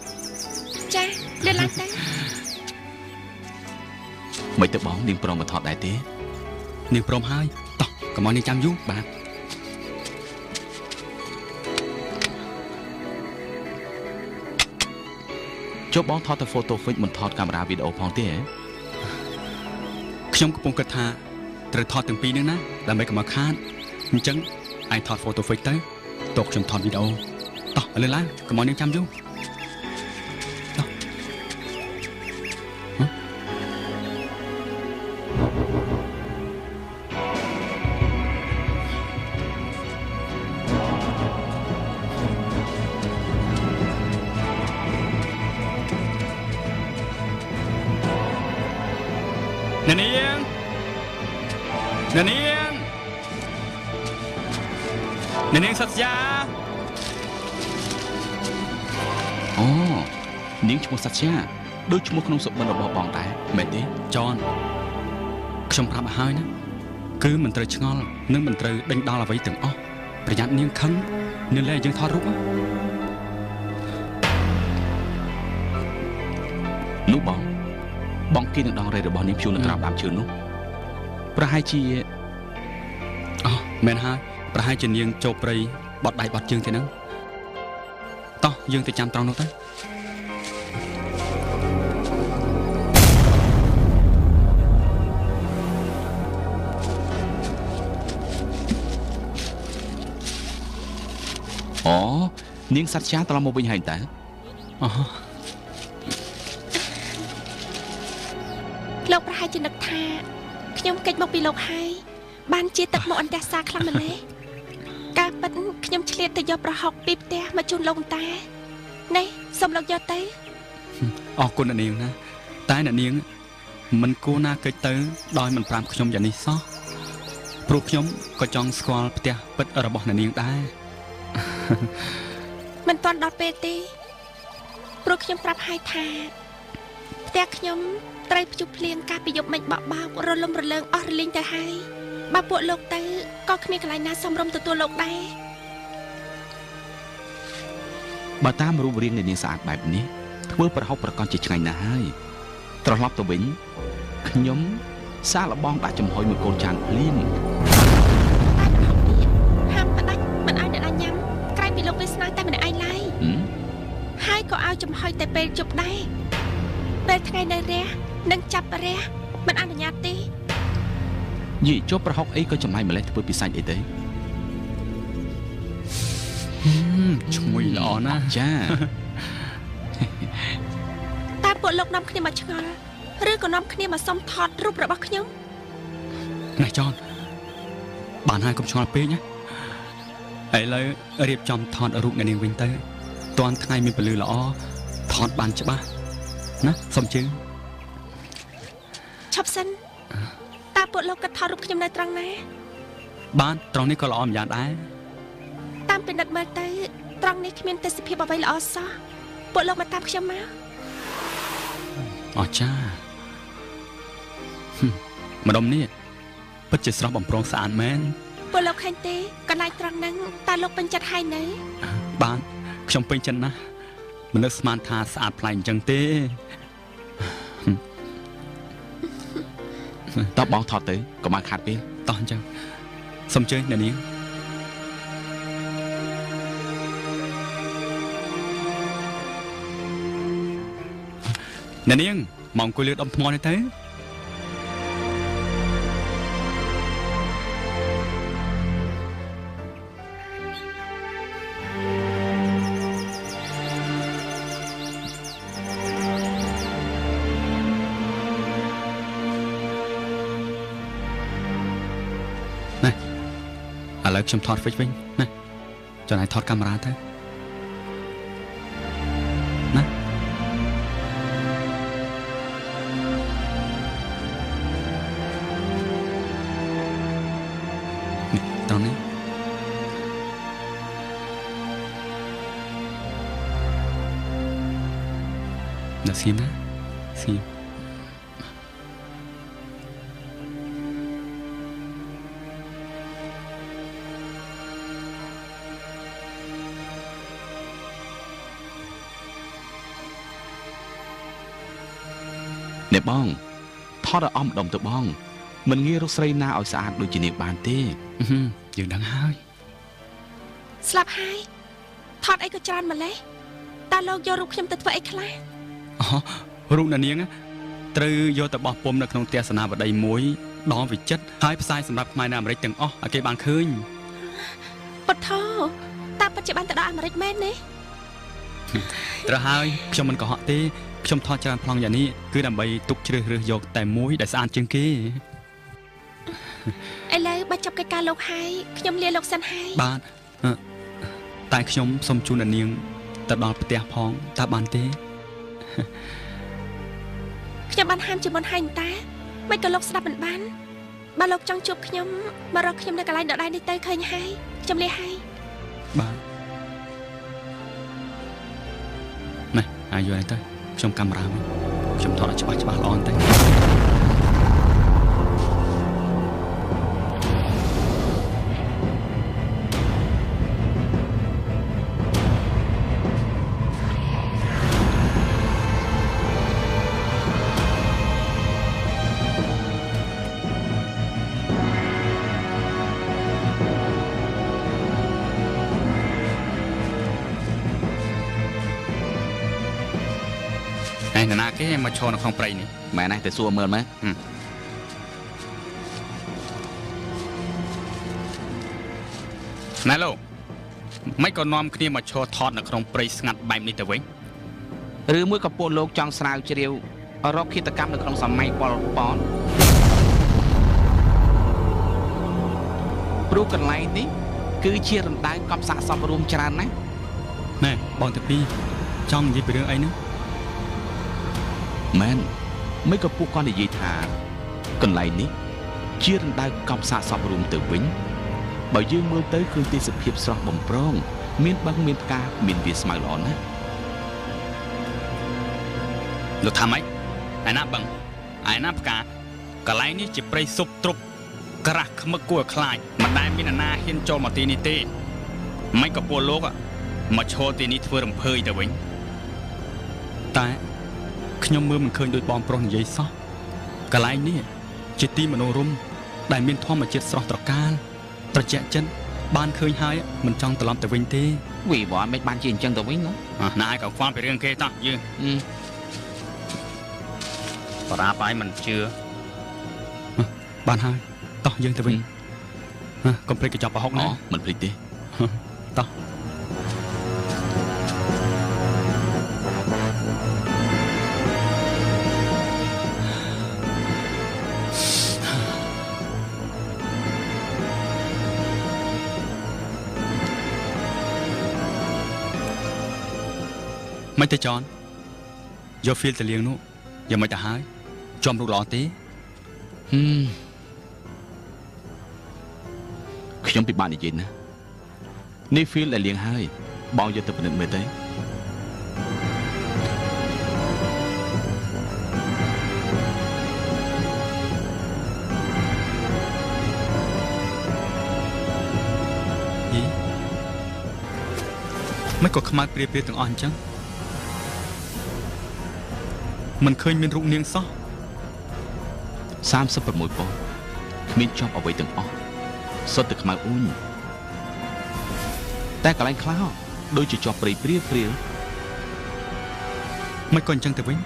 S2: ចាលឿនឡើងតែ
S3: មិនទៅបងនាងព្រមមកថតដែរទេ
S4: នាងព្រមហើយតោះកុំឲ្យនាងចាំយូរបាទ
S3: ចុះបងថតតែ photo fix មិនថតកាមេរ៉ាវីដេអូផងទេហ៎
S4: ខ្ញុំកំពុងគិតថាត្រូវថតទាំងពីរនេះណាដើម្បីកុំឲ្យខាតអញ្ចឹងឯងថត photo fix ទៅតោះខ្ញុំថតវីដេអូតោះលើឡើងកុំឲ្យនាងចាំយូរអ្នកនាងសត្យា
S3: អូនាងឈ្មោះសត្យាដូចឈ្មោះក្នុងសុបិនរបស់បងដែរមែនទេ
S4: ចនខ្ញុំប្រាប់ឲ្យហើយណាគឺមិនត្រូវឆ្ងល់និងមិនត្រូវដេញដោលអ្វីទាំងអស់ប្រយ័ត្ននាងខឹងនាងលែងយើងថតរូប
S3: នោះបងគិតនឹងដងរែករបស់នាងភ្ជួរនៅក្រោមដើមឈើនោះប្រហែលជា
S4: មែនហើយប្រហែលជានាងចូលព្រៃបត់ដៃបត់ជើងទេហ្នឹងតោះយើងទៅចាំត្រង់នោះទៅ
S3: អូនាងសត្យាត្រឡប់មកវិញហើយតើ
S2: លោកប្រហែលជានឹកថាខ្ញុំកិច្ចមកពីលោកហើយបានជាទឹកមកអន្តរសាខ្លាំងម្ល៉េះការប៉ិនខ្ញុំឆ្លៀតទៅយកប្រហុកពីផ្ទះមកជូនលោកតានេះសូមលោកយកទៅ
S4: អរគុណអ្នកនាងណាតែអ្នកនាងមិនគួរណាកិច្ចទៅដោយមិនប្រាប់ខ្ញុំយ៉ាងនេះសោះ ព្រោះខ្ញុំក៏ចង់ស្គាល់ផ្ទះពិតរបស់អ្នកនាងដែរ
S2: មិនទាន់ដល់ពេលទេព្រោះខ្ញុំប្រាប់ហើយថាផ្ទះខ្ញុំត្រូវភ្ជុះភ្លៀងកាលពីយប់មិញបោករលំរលើងអស់រលីងទៅហើយបើពួកលោកទៅក៏គ្មានកន្លែងណាសមរម្យទទួលលោកដែរ
S3: បើតាមរូបរាងនៃនាងស្អាតបែបនេះធ្វើប្រហុកប្រកបជាឆ្ងាញ់ណាស់ហើយត្រឡប់ទៅវិញខ្ញុំសាកល្បងដាក់ចំហុយមួយកូនចានភ្លាម
S2: តែប្រហុកនេះហាមផ្ដាច់មិនឲ្យអ្នកណាញ៉ាំក្រែងពីលោកវាសនាតែម្នាក់ឯងឡើយហើយក៏ឲ្យចំហុយតែពេលជប់ដែរពេលថ្ងៃនៅរះនឹងចាប់រះមិនអនុញ្ញាតទេ
S3: យីចុះប្រហុកអីក៏ចំណាយម្លេះធ្វើពីសាច់អីទេ
S4: ឈ្ងុយល្អណាស់
S3: ចា
S2: តើពួកលោកនាំគ្នាមកឆ្ងល់ឬក៏នាំគ្នាមកសុំថតរូបរបស់ខ្ញុំ
S4: ណែចនបានហើយកុំឆ្ងល់ពេកណាឥឡូវរៀបចំថតរូបអ្នកនាងវិញទៅតាន់ថ្ងៃមានពលឺល្អថតបានច្បាស់ណាសុំជើង
S2: ឈប់សិនតើពួកលោកគិតថតរូបខ្ញុំនៅត្រង់ណា
S4: បានត្រង់នេះក៏ល្អម្យ៉ាងដែរ
S2: តាមពិនិត្យមើលទៅត្រង់នេះគ្មានទេសភាពអ្វីល្អសោះពួកលោកមកតាមខ្ញុំមក
S4: អស្ចារ្យម្ដុំនេះពិតជាស្រស់បំប្រងស្អាតមែន
S2: ពួកលោកឃើញទេកន្លែងត្រង់ហ្នឹងតើលោកពេញចិត្តហើយនៅ
S4: បានខ្ញុំពេញចិត្តណាស់មិននឹកស្មានថាស្អាតប្លែកអញ្ចឹងទេ
S3: តើបងថតទៅកុំឲ្យខាតពេល
S4: តោះអញ្ចឹងសុំជើញអ្នកនាងអ្នកនាងមកអង្គុយលើដុំថ្មនេះទៅ ឥឡូវខ្ញុំថតវិញណាចុះឲ្យថតកាមេរ៉ាទៅណាតោះនេះណាស្គីមណាស្គីម
S3: អ្នកបងថតឲ្យអស់ម្ដុំទៅបងមិនងាយរកស្រីណាឲ្យស្អាតដូចជានាងបានទេ
S4: យើងដឹងហើយ
S2: ស្លាប់ហើយថតអីក៏ច្រើនម្លេះតើលោកយករូបខ្ញុំទៅធ្វើអីខ្លះ
S4: អូរូបអ្នកនាងត្រូវយកទៅបោះពុម្ពនៅក្នុងទស្សនាវដ្តីមួយដ៏វិចិត្រហើយផ្សាយសម្រាប់ខ្មែរនៅអាមេរិកទាំងអស់ឲ្យគេបានឃើញ
S2: ពុទ្ធោតើពិតជាបានទៅដល់អាមេរិកមែនទេ
S4: ត្រូវហើយខ្ញុំមិនកុហកទេខ្ញុំថតច្រើនប្លង់យ៉ាងនេះគឺដើម្បីទុកជ្រើសរើសយកតែមួយដែលស្អាតជាងគេ
S2: ឥឡូវបើចប់កិច្ចការលោកហើយខ្ញុំលាលោកសិនហើយ
S4: បាទតែខ្ញុំសូមជូនអ្នកនាងទៅដល់ផ្ទះផងតើបានទេ
S2: ខ្ញុំបានហាមជាមុនហើយតាមិនក៏លោកស្ដាប់មិនបានបើលោកចង់ជួបខ្ញុំមករកខ្ញុំនៅកន្លែងដដែលនេះទៅឃើញហើយខ្ញុំលាហើយ
S4: បាទណែអាយយកទៅខ្ញុំកាមេរ៉ាវិញខ្ញុំថតឲ្យច្បាស់ល្អបន្តិច ណាគេមកឈរនៅក្នុងព្រៃនេះ
S3: ម៉ែណាស់ទៅសួរមើលមើល
S4: ណែលោកមិនក៏នាំគ្នាមកឈរថតនៅក្នុងព្រៃស្ងាត់បែបនេះទៅវិញ
S3: ឬមួយក៏ពួកលោកចង់ស្រាវជ្រាវរកឃាតកម្មនៅក្នុងសម័យប៉ុលពតព្រោះកន្លែងនេះគឺជារណ្ដៅកប់សាកសពរួមច្រើនណាស់
S4: ណែបងតាពីចង់និយាយពីរឿងអីហ្នឹង
S3: មែនមិនក៏ពួកគាត់និយាយថាកន្លែងនេះ ជារណ្ដៅកប់សាកសពរួមទៅវិញបើយើងមើលទៅឃើញទេសភាពស្រស់បំព្រងមានបឹងមានផ្កាមានវាស្មៅល្អណាស់
S4: លោកថាម៉េចឯណាបឹងឯណាផ្កាកន្លែងនេះជាព្រៃស៊ប់ទ្រុបក្រាស់ខ្មឹកគួរឲ្យខ្លាចមិនដែលមានអាណាហ៊ានចូលមកទីនេះទេមិនក៏ពួកលោកមកឈរទីនេះធ្វើរំភើយទៅវិញតែខ្ញុំមើលមិនឃើញដូចបងប្រុសនិយាយសោះកន្លែងនេះជាទីមនោរម្យដែលមានធម្មជាតិស្រស់ត្រកាលត្រជាក់ចិត្តបានឃើញហើយមិនចង់ត្រឡប់ទៅវិញទេ
S3: វិវត្តមិនបានជាអញ្ចឹងទៅវិញណា
S4: ឯងក៏ខ្វល់ពីរឿងគេតោះយើងបរាបាយមិនជឿ
S1: បានហើយតោះយើងទៅវិញកុំភ្លេចកញ្ចប់ប្រហុកណា
S3: មិនភ្លេចទេ
S1: តោះមិនទេចនយក feel ទៅលៀងនោះយ៉ាងមិនទៅហើយចំរូបល្អទេ
S3: ខ្ញុំពិបាកនិយាយណានេះ feel ដែលលៀងហើយបងយកទៅពិនិត្យមើលទៅ
S1: មិនក៏ខ្មៅព្រាទាំងអស់អញ្ចឹងមិនឃើញមានរូបនាងសោះ
S3: 36ពណ៌គ្មានជាប់អ្វីទាំងអស់សុទ្ធតែខ្មៅអ៊ូញតែកន្លែងខ្លះដូចជាជាប់ព្រៃព្រា
S1: មិនក៏អញ្ចឹងទៅវិញ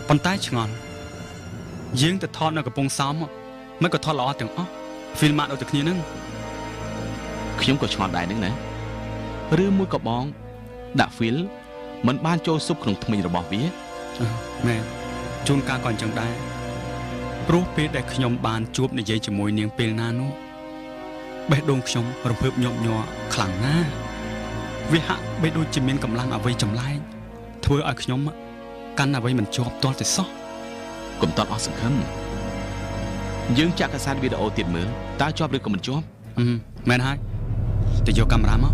S1: ប៉ុន្តែឆ្ងល់យើងទៅថតនៅកំពង់សោមមិនក៏ថតល្អទាំងអស់ film មកដូចតែគ្នានឹង
S3: ខ្ញុំក៏ឆ្ងល់ដែរនឹងណាឬមួយក៏បងដាក់ feel មិនបានចូលស៊ុបក្នុងថ្មីរបស់វា
S1: មែនជួនកាលក៏អញ្ចឹងដែរព្រោះពេលដែលខ្ញុំបានជួបនិយាយជាមួយនាងពេលណានោះបេះដូងខ្ញុំរំភើបញាប់ញ័រខ្លាំងណាស់វាហាក់បីដូចជាមានកម្លាំងអ្វីចម្លែកធ្វើឲ្យខ្ញុំកាន់អ្វីមិនជាប់ទាល់តែសោះ
S3: កុំតន់អស់សង្ឃឹមយើងចាក់កាសែតវីដេអូទៀតមើលតើជាប់ឬក៏មិនជាប់
S1: មែនហើយទៅយកកាមេរ៉ាមក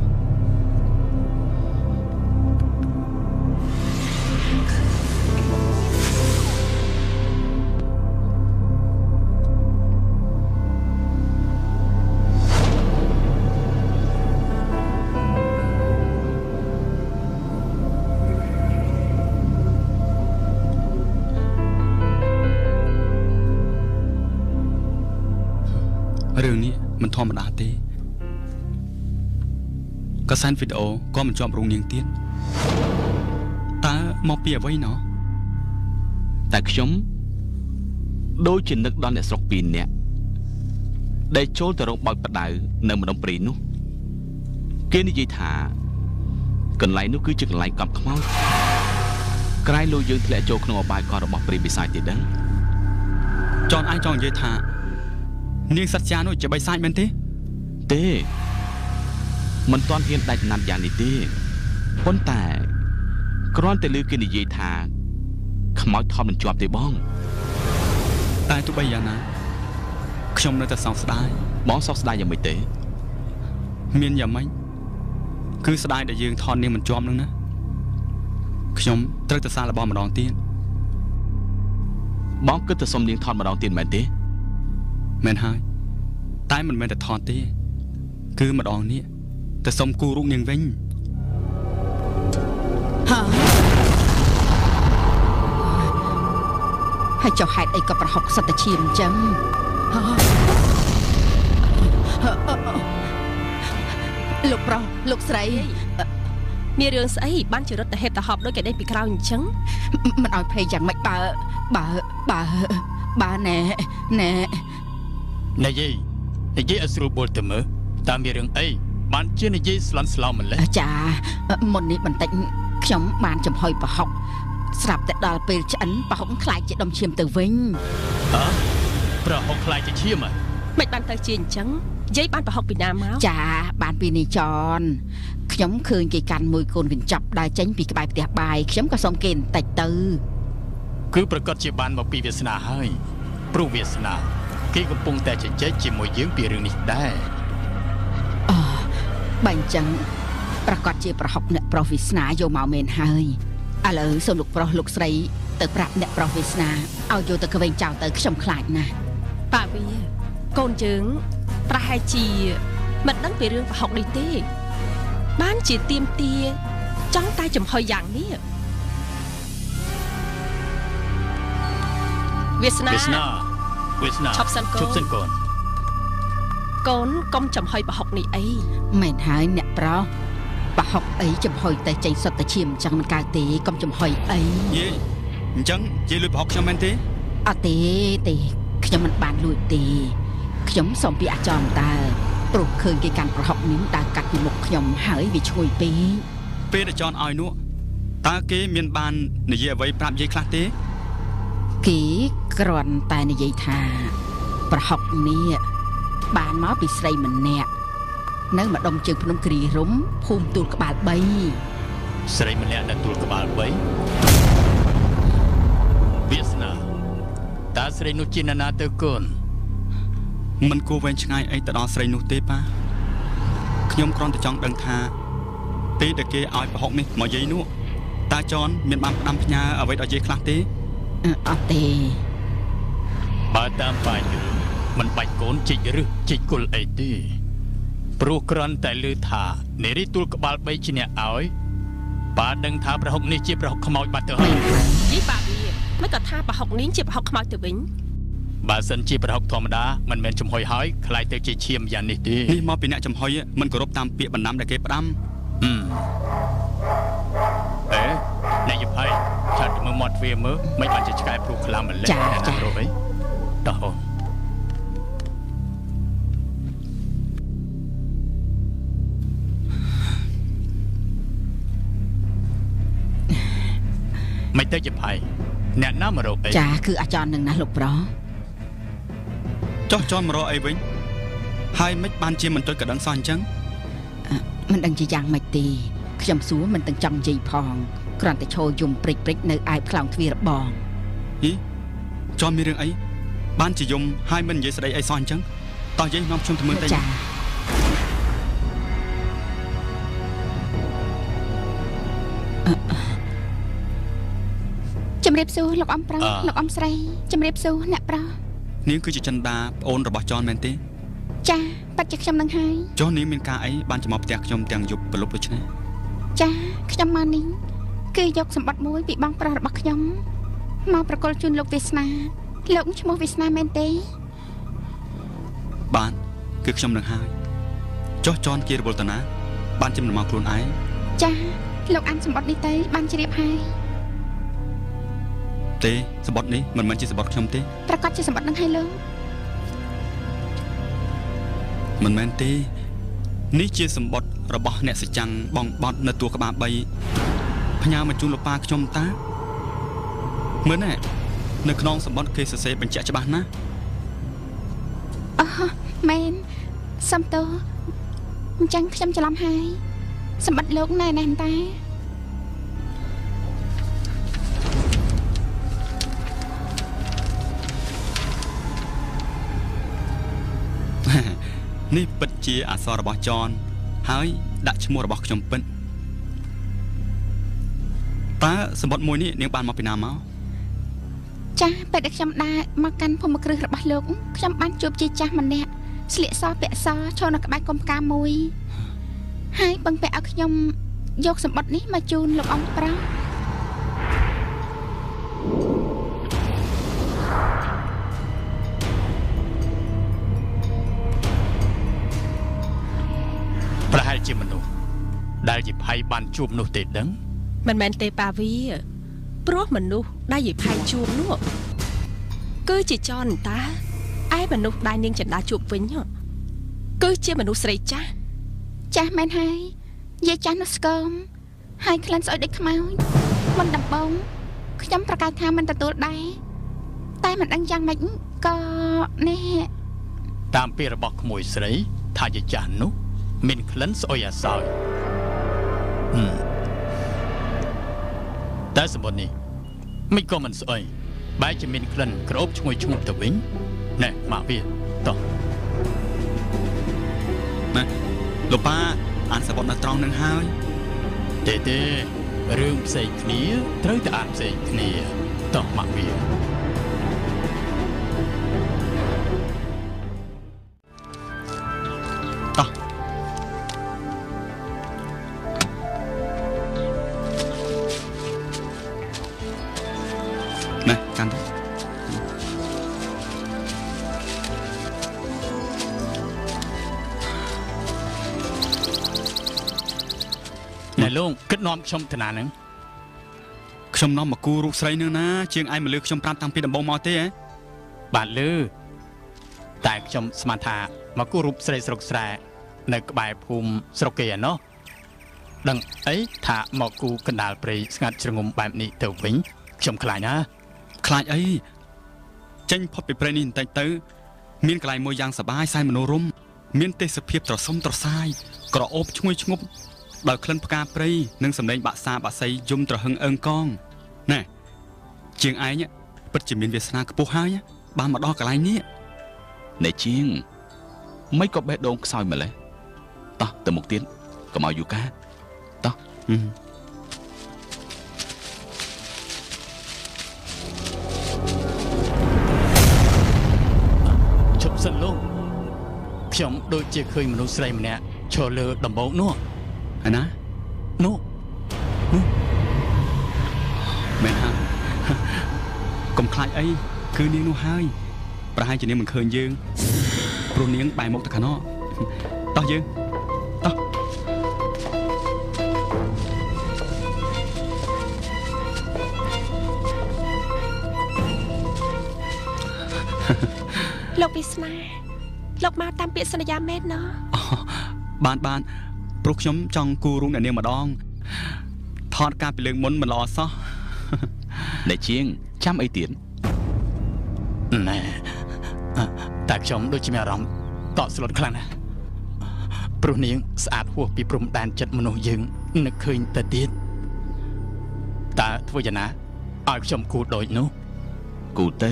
S1: រឿងនេះមិនធម្មតាទេកាសែតវីដេអូក៏មិនជាប់រូបនាងទៀតតើមកពីអ្វីណោះ
S3: តែខ្ញុំដូចជានឹកដល់អ្នកស្រុក2នាក់ដែលចូលទៅរកបោចផ្ដៅនៅម្ដុំព្រៃនោះគេនិយាយថាកន្លែងនោះគឺជាកន្លែងកប់ខ្មោចក្រែងលោកយើងធ្លាក់ចូលក្នុងអបាយកលរបស់ព្រាយបិសាចទៀតដឹង
S1: ចនឯងចង់និយាយថានាងសត្យានោះជាបិសាចមែន
S3: ទេមិនទាន់ហ៊ានដាច់ណាត់យ៉ាងនេះទេប៉ុន្តែគ្រាន់តែឮគេនិយាយថាខ្មោចថតមិនជាប់ទេបង
S1: តែទោះបីយ៉ាងណាខ្ញុំនៅតែសោកស្ដាយ
S3: បងសោកស្ដាយយ៉ាងម៉េចទេ
S1: មានយ៉ាងម៉េចគឺស្ដាយដែលយើងថតនាងមិនជាប់នឹងណាខ្ញុំត្រូវតែសាកល្បងម្ដងទៀត
S3: បងគិតទៅសុំនាងថតម្ដងទៀតមែនទេ
S1: មែនហើយតែមិនមែនតែថតទេគឺម្ដងនេះទៅសុំគូរូបនាងវិញ
S5: ហើយចុះហេតុអីក៏ប្រហុកសត្វតែឈាមអញ្ចឹងលោកប្រុសលោកស្រី
S2: មានរឿងស្អីបានជារត់ទៅហេតុទៅហប់ដូចគេដេកពីក្រោយអញ្ចឹង
S5: មិនឲ្យភ័យយ៉ាងម៉េចបើណែ
S6: និយាយឲ្យស្រួលបួលទៅមើលតើមានរឿងអីបានជានិយាយស្លន់ស្លោម្លេះ
S5: ចាមុននេះបន្តិចខ្ញុំបានចំហុយប្រហុកស្រាប់តែដល់ពេលឆ្អិនប្រហុកខ្លាយជាដុំឈាមទៅវិញ
S6: ប្រហុកខ្លាយជាឈាមហ៎
S2: មិនបានទៅជាអញ្ចឹងយាយបានប្រហុកពីណាមក
S5: ចាបានពីនេះចន ខ្ញុំឃើញគេកាន់មួយកូនកញ្ចប់ដើរចេញពីក្បែរផ្ទះបាយខ្ញុំក៏សុំគេបន្តិចទៅ
S6: គឺប្រកាសជាបានមកពីវាសនាហើយព្រោះវាសនាគេកំពុងតែជជែកជាមួយយើងពីរឿងនេះដែរ
S5: អូបើអញ្ចឹងប្រកាសជាប្រហុកអ្នកប្រុសវាសនាយកមកមែនហើយឥឡូវសូមលោកប្រុសលោកស្រីទៅប្រាប់អ្នកប្រុសវាសនាឲ្យយកទៅក្វេងចោលទៅខ្ញុំខ្លាចណាស់
S2: ប៉ាវាកូនយើងប្រហែលជាមិនដឹងពីរឿងប្រហុកនេះទេបានជាទៀមទាចង់តែចំហុយយ៉ាងនេះវាសនា ឈប់សិនកូន កូនកុំចំហុយប្រហុកនេះអី
S5: មែនហើយអ្នកប្រុសប្រហុកអីចំហុយតែចេញសុទ្ធតែឈាមអញ្ចឹងមិនកើតទេកុំចំហុយអី
S4: យេអញ្ចឹងជាលួចប្រហុកខ្ញុំមែនទេ
S5: អត់ទេខ្ញុំមិនបានលួចទេខ្ញុំសុំពីអាចារ្យតើព្រោះឃើញគេកាន់ប្រហុកនេះដើរកាត់ពីមុខខ្ញុំហើយវាឈ្ងុយពេក
S4: ពេលដែលចន់ឲ្យនោះតើគេមានបាននិយាយអ្វីប្រាប់យាយខ្លះទេ
S5: គេគ្រាន់តែនិយាយថាប្រហុកនេះបានមកពីស្រីម្នាក់នៅម្ដុំជើងភ្នំគ្រីរំភូមិទួលក្បាល 3
S6: ស្រីម្នាក់នៅទួលក្បាល 3 វាសនាតើស្រីនោះជានរណាទៅកូន
S4: មិនគួរវែងឆ្ងាយអីទៅដល់ស្រីនោះទេប៉ាខ្ញុំគ្រាន់តែចង់ដឹងថាពេលដែលគេឲ្យប្រហុកនេះមកយាយនោះតើចន់មានបានផ្ដាំផ្ញើអ្វីដល់យាយខ្លះទេ
S5: អត់ទេ
S6: បើតាមបាយរឿងមិនបាច់កូនជីកឬជីកគល់អីទេព្រោះគ្រាន់តែឮថានារីទួលក្បាល 3 ជាអ្នកឲ្យប៉ាដឹងថាប្រហុកនេះជាប្រហុកខ្មោចបាត់ទៅហើយ
S2: យីប៉ាវាមិនក៏ថាប្រហុកនេះជាប្រហុកខ្មោចទៅវិញ
S6: បើសិនជាប្រហុកធម្មតាមិនមែនចំហុយហើយខ្លាយទៅជាឈាមយ៉ាងនេះទេ
S4: នេះមកពីអ្នកចំហុយមិនគោរពតាមពាក្យបណ្ដាំដែលគេផ្ដាំ
S6: អ្នកយប់ហើយឆាត់មើលមាត់វាមើលមិនបានជាឆ្កែព្រុសខ្លាំងម្លេះអ្នកណារកអីតោះអូនមិនទៅយប់ហើយអ្នកណាមករកអី
S5: ចាគឺអាចារ្យនឹងណាលោកប្រុស
S4: ចុះចន់មករកអីវិញហើយមិនបានជាមិនទុយកដឹងសោះអញ្ចឹង
S5: មិនដឹងជាយ៉ាងម៉េចទេខ្ញុំសួរមិនទាំងចង់និយាយផងគ្រាន់តែឈរយំព្រិចនៅឯខ្លោងទ្វារបង
S4: ហីចន់មានរឿងអីបានជាយំហើយមិននិយាយស្ដីអីសោះអញ្ចឹងតោះយាយនាំខ្ញុំទៅមើលទៅ
S5: ចាជំរាបសួរលោកអំប្រុសលោកអំស្រីជំរាបសួរអ្នកប្រុស
S4: នាងគឺជាចិន្តាប្អូនរបស់ចន់មែនទេ
S5: ចាប៉ាត់ជាខ្ញុំនឹងហើយ
S4: ចុះនាងមានការអីបានជាមកផ្ទះខ្ញុំទាំងយប់ប្រលប់ដូច្នេះ
S5: ចាខ្ញុំមកនេះគឺយកសម្បត្តិមួយពីបងប្រុសរបស់ខ្ញុំមកប្រកល់ជូនលោកវាសនាលោកឈ្មោះវាសនាមែនទេ
S4: បានគឺខ្ញុំនឹងហើយចុះចន់ជារវល់តាណាបានជាមិនមកខ្លួនឯង
S5: ចាលោកអានសម្បត្តិនេះទៅបានជ្រាបហើយ
S4: ទេសម្បត្តិនេះមិនមែនជាសម្បត្តិខ្ញុំទេ
S5: ប្រកាសជាសម្បត្តិនឹងហើយលោក
S4: មិនមែនទេនេះជាសម្បត្តិរបស់អ្នកសច្ចាំងបងបត់នៅទួលក្បាល 3 ផ្ញើមកជូនលោកប៉ាខ្ញុំតាមើលណែនៅក្នុងសម្បត្តិគេសរសេរបញ្ជាក់ច្បាស់ណាស់
S5: អូមែនសំទោអញ្ចឹងខ្ញុំច្រឡំហើយសម្បត្តិលោកណែតា
S4: នេះពិតជាអក្សររបស់ចនហើយដាក់ឈ្មោះរបស់ខ្ញុំពិតតើសម្បត្តិមួយនេះនាងបានមកពីណាមក
S5: ចាពេលដែលខ្ញុំដើរមកកាន់ភូមិគ្រឹះរបស់លោកខ្ញុំបានជួបជាចាស់ម្នាក់ស្លៀកសពាក់សឈរនៅក្បែរកុំផ្កាមួយហើយបង្ពាក់ឲ្យខ្ញុំយកសម្បត្តិនេះមកជូនលោកអង្គប្រុស
S6: ប្រហែលជាមនុស្សដែលយីផៃបានជួបនោះទេដឹង
S2: មិនមែនទេប៉ាវាព្រោះមនុស្សដែលយីផៃជួបនោះគឺជាចន់តាឯមនុស្សដែលនាងចន្ទាជួបវិញគឺជាមនុស្សស្រីចាស់
S5: ចាស់មែនហើយយាយចាស់នោះស្គមហើយក្លិនស្អុយដូចខ្មោចមិនដំបងខ្ញុំប្រកាសថាមិនទទួលដែរតែមិនដឹងយ៉ាងម៉េចក៏នេះ
S6: តាមពាក្យរបស់ក្មួយស្រីថាយាយចាស់នោះមានក្លិនស្អុយអាសោយ តែសម្បត្តិនេះមិនក៏មិនស្អីបែរជាមានក្លិនក្រអូបឈ្ងុយឈ្ងប់ទៅវិញណែមកវាតោះ
S4: ណាលោកប៉ាអានសបត់នៅត្រង់នឹងហើយ
S6: ទេរឿងផ្សេងគ្នាត្រូវតែអានផ្សេងគ្នាតោះមកវា
S4: តោះណែកាន់ទៅ
S6: ណែលោកគិតនាំខ្ញុំទៅណាហ្នឹង
S4: ខ្ញុំនាំមកគូរូបស្រីនឹងណាជាងឯងមកលើខ្ញុំប្រាប់តាំងពីដំបូងមកទេហ៎
S6: បាទលើតែខ្ញុំស្មានថាមកគូរូបស្រីស្រុកស្រែនៅក្បែរភូមិស្រុកគេឯណោះដឹងអីថាមកគូកណ្ដាលព្រៃស្ងាត់ជ្រងំបែបនេះទៅវិញខ្ញុំខ្លាចណា
S4: ខ្លាចអីចេញផុតពីព្រៃនេះបន្តិចទៅមានកន្លែងមួយយ៉ាងសប្បាយសែនមនោរម្យមានទេសភាពត្រសុំត្រសាយក្រអូបឈ្ងុយឈ្ងប់ដោយក្លិនផ្កាព្រៃនិងសម្លេងបាក់សាបាក់សីយំត្រហឹងអើងកងណែជាងឯងពិតជាមានវាសនាខ្ពស់ហើយបានមកដល់កន្លែងនេះ
S3: ណែជាងមិនក៏បេះដូងខ្សោយម្លេះតោះទៅមុខទៀតកុំឲ្យយូរកាតោះ
S6: ជប់សិនលោកខ្ញុំដូចជាឃើញមនុស្សស្រីម្នាក់ឈរលើដំបូកនោះ
S4: ហើយណា
S6: នោះ
S4: មែនហើយកុំខ្លាចអីគឺនាងនោះហើយប្រហែលជានាងមិនឃើញយើងព្រោះនាងបែរមុខទៅខាងនោះតោះយើងតោះ
S2: លោកវាសនាលោកមកតាមពាក្យសន្យាមែនណ៎
S4: បានព្រោះខ្ញុំចង់គូរូបអ្នកនាងម្ដងថតការពីលើកមុនមិនល្អសោះ
S3: អ្នកជាងចាំអីទៀត
S6: ណែតែខ្ញុំដូចជាមានអារម្មណ៍តក់ស្លុតខ្លាំងណាស់ព្រោះនាងស្អាតហួសពីព្រំដែនចិត្តមនុស្សយើងនឹកឃើញទៅទៀតតើធ្វើយ៉ាងណាឲ្យខ្ញុំគូដូចនោះ
S3: គូទៅ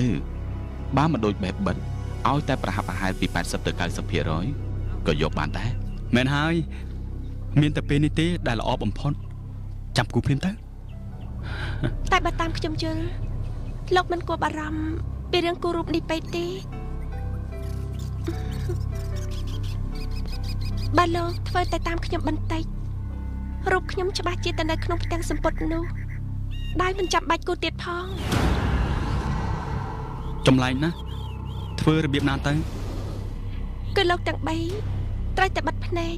S3: បើមិនដូចបែបបិទឲ្យតែប្រហាប់ប្រហែលពី80ទៅ90%ក៏យកបានដែរ
S4: មែនហើយមានតែពេលនេះទេដែលល្អបំផុតចាំគូភ្លាមទៅ
S2: តែបើតាមខ្ញុំយល់លោកមិនគួរបារម្ភពីរឿងគូរូបនេះពេកទេបើលោកធ្វើតែតាមខ្ញុំបន្តិចរូបខ្ញុំច្បាស់ជាទៅនៅក្នុងផ្ទាំងសម្ពត់នោះដែលមិនចាំបាច់គូទៀតផង
S4: ចម្លែកណាស់ធ្វើរបៀបណាទៅ
S2: គឺលោកទាំង3ត្រូវតែបិទភ្នែក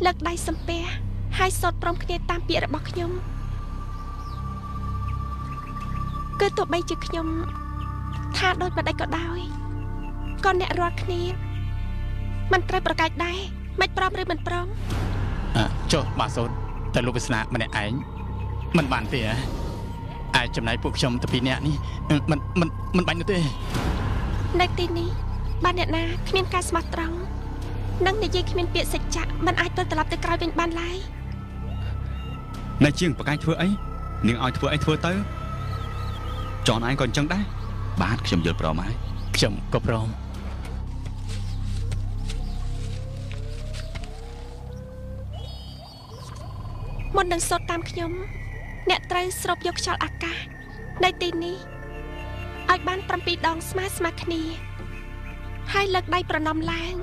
S2: លើកដៃសំពះហើយសូត្រព្រមគ្នាតាមពាក្យរបស់ខ្ញុំគឺទោះបីជាខ្ញុំថាដូចម្ដេចក៏ដោយក៏អ្នករាល់គ្នាមិនត្រូវប្រកែកដែរមិនព្រមឬមិនព្រម
S6: ចុះបាទសូត្រតែលោកវាសនាម្នាក់ឯងមិនបានទេអាចចំណាយពួកខ្ញុំទៅពីអ្នកនេះមិនបាញ់នោះទេ
S2: នៅទីនេះបានអ្នកណាគ្មានការស្មោះត្រង់នឹងនិយាយគ្មានពាក្យសច្ចៈមិនអាចទៅត្រឡប់ទៅក្រោយវិញបានឡើយ
S4: ណែជាងប្រកែកធ្វើអីនាងឲ្យធ្វើអីធ្វើទៅចនឯងក៏អញ្ចឹងដែរ
S3: បាទខ្ញុំយល់ព្រមហើយ
S6: ខ្ញុំក៏ព្រម
S2: មុននឹងសូត្រតាមខ្ញុំអ្នកត្រូវស្រូបយកខ្យល់អាកាសនៅទីនេះឲ្យបាន7ដងស្មើគ្នាហើយលើកដៃប្រណម្យឡើង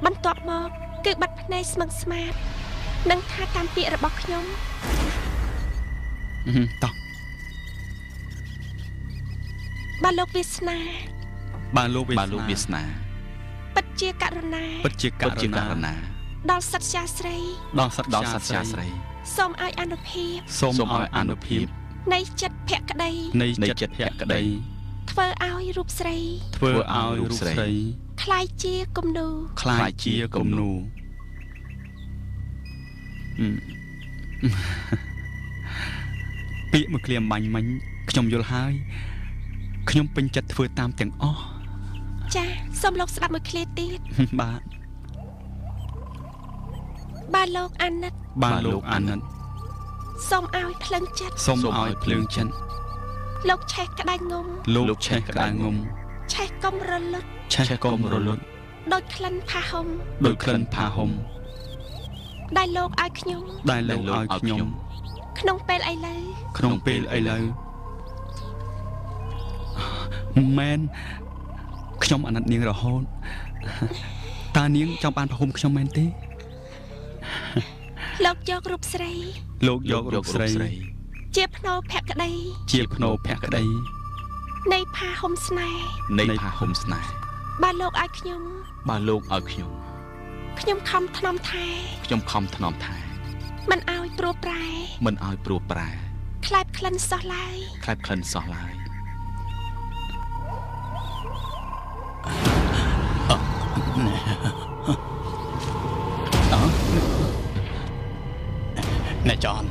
S2: បន្ទាប់មកគឺបិទភ្នែកស្មឹងស្មាតនិងថាតាមពាក្យរបស់ខ្ញុំ
S4: តោះ
S2: បើលោកវាសនា
S3: បើលោកវាសនា
S2: ពិតជាករណាដល់សត្វជាស្រី
S3: ដល់សត្វជាស្រី
S2: សូមឲ្យអនុភាពនៃចិត្តភក្តីធ្វើឲ្យរូបស្រីคล้ายជាគំនូ
S4: ពាក្យមួយឃ្លាបាញ់មិញខ្ញុំយល់ហើយខ្ញុំពេញចិត្តធ្វើតាមទាំងអស់
S2: ចាសូមលោកស្ដាប់មួយឃ្លាទៀត
S4: បាទ
S2: បើលោកអាណិត សូមឲ្យភ្លឹងចិត្ត
S4: សូមឲ្យភ្លើងចិត្ត
S2: លោកឆេះក្តាច់ងំ
S4: លោកឆេះក្តាងងំ
S2: ឆេះកុំរលត់
S4: ឆេះកុំរលត់
S2: ដូចក្លិនផាហុំ
S4: ដោយក្លិនផាហុំ
S2: ដែលលោកឲ្យខ្ញុំ
S4: ដែលលោកឲ្យខ្ញុំ
S2: ក្នុងពេលឥឡូវ
S4: ក្នុងពេលឥឡូវមែនខ្ញុំអាណិតនាងរហូតតើនាងចង់បានប្រហុំខ្ញុំមែនទេ
S2: លោកយករូបស្រី
S4: លោកយករូបស្រី
S2: ជាភ្នោភក្តី
S4: ជាភ្នោភក្តី
S2: នៃផាហុំស្នេហ៍
S3: នៃផាហុំស្នេហ៍
S2: បើលោកឲ្យខ្ញុំ
S3: បើលោកឲ្យខ្ញុំ
S2: ខ្ញុំខំថ្នមថែ
S3: ខ្ញុំខំថ្នមថែ
S2: មិនឲ្យព្រោះប្រែ
S3: មិនឲ្យព្រោះប្រែ
S2: ខ្លែបក្លិនសោះឡើយ
S3: ខ្លែបក្លិនសោះឡើយ
S6: ណែចន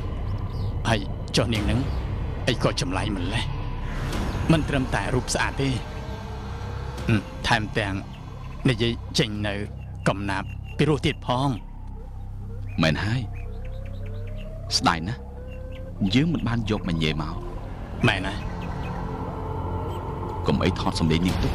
S6: ហើយចុះនាងនឹងអីក៏ចម្លែកម្លេះមិនត្រឹមតែរូបស្អាតទេថែមទាំងនិយាយចេញនៅកំណាប់ពីរោះទៀតផង
S3: មែនហើយស្ដាយណាស់យើងមិនបានយកមញ៉េមក
S6: មែនហើយក
S3: ុំអីថតសម្លេងនេះទុក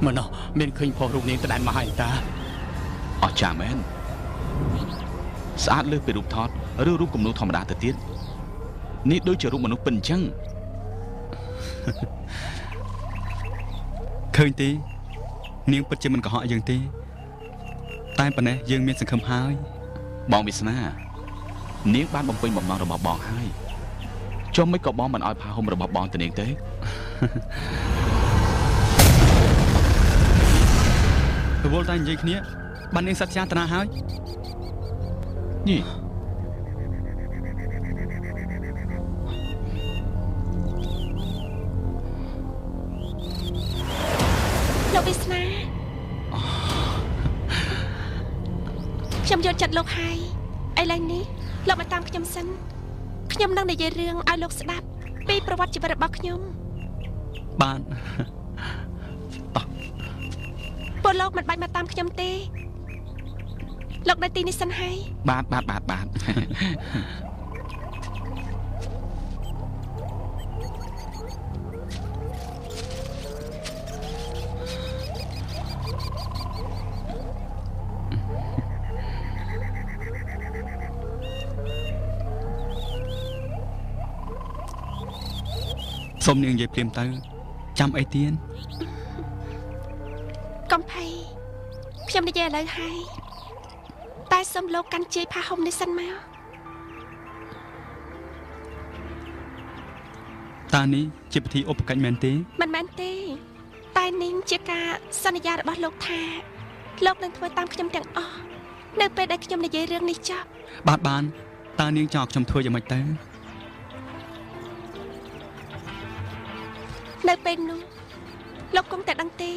S6: មើលណោះមានឃើញផុសរូបនាងតដែលមកហើយតា
S3: អស្ចារ្យមែនស្អាតលើសពីរូបថតឬរូបគំនូរធម្មតាទៅទៀតនេះដូចជារូបមនុស្សពិតអញ្ចឹង
S4: ឃើញទេនាងពិតជាមិនកុហកយើងទេតែប៉ុណ្ណេះយើងមានសង្ឃឹមហើយ
S3: បងវាសនានាងបានបំពេញបំណងរបស់បងហើយចុះមិនក៏បងមិនឲ្យផាហុំរបស់បងទៅនាងទេ
S4: រវល់តែនិយាយគ្នាបាននាងសត្យាតនាហើយ
S3: នេះ
S2: លោកវាសនាខ្ញុំយកចិត្តលោកហើយឥឡូវនេះលោកមកតាមខ្ញុំសិនខ្ញុំនឹងនិយាយរឿងឲ្យលោកស្ដាប់ពីប្រវត្តិជីវិតរបស់ខ្ញុំ
S4: បាន
S2: ពួកលោកមិនបាច់មកតាមខ្ញុំទេលោកនៅទីនេះសិនហើយ
S3: បាទ
S4: សូមនាងនិយាយព្រាមទៅចាំអីទៀត
S2: កំភៃខ្ញុំនិយាយឥឡូវហើយតែសូមលោកកាន់ជាយផាហុំនេះសិនមក
S4: តើនេះជាពិធីឧបកិច្ចមែនទេ
S2: មិនមែនទេតែនេះជាការសន្យារបស់លោកថាលោកនឹងធ្វើតាមខ្ញុំទាំងអស់នៅពេលដែលខ្ញុំនិយាយរឿងនេះចប់
S4: បានតើនាងចង់ឲ្យខ្ញុំធ្វើយ៉ាងម៉េចទៅ
S2: នៅពេលនោះលោកគង់តែដឹងទេ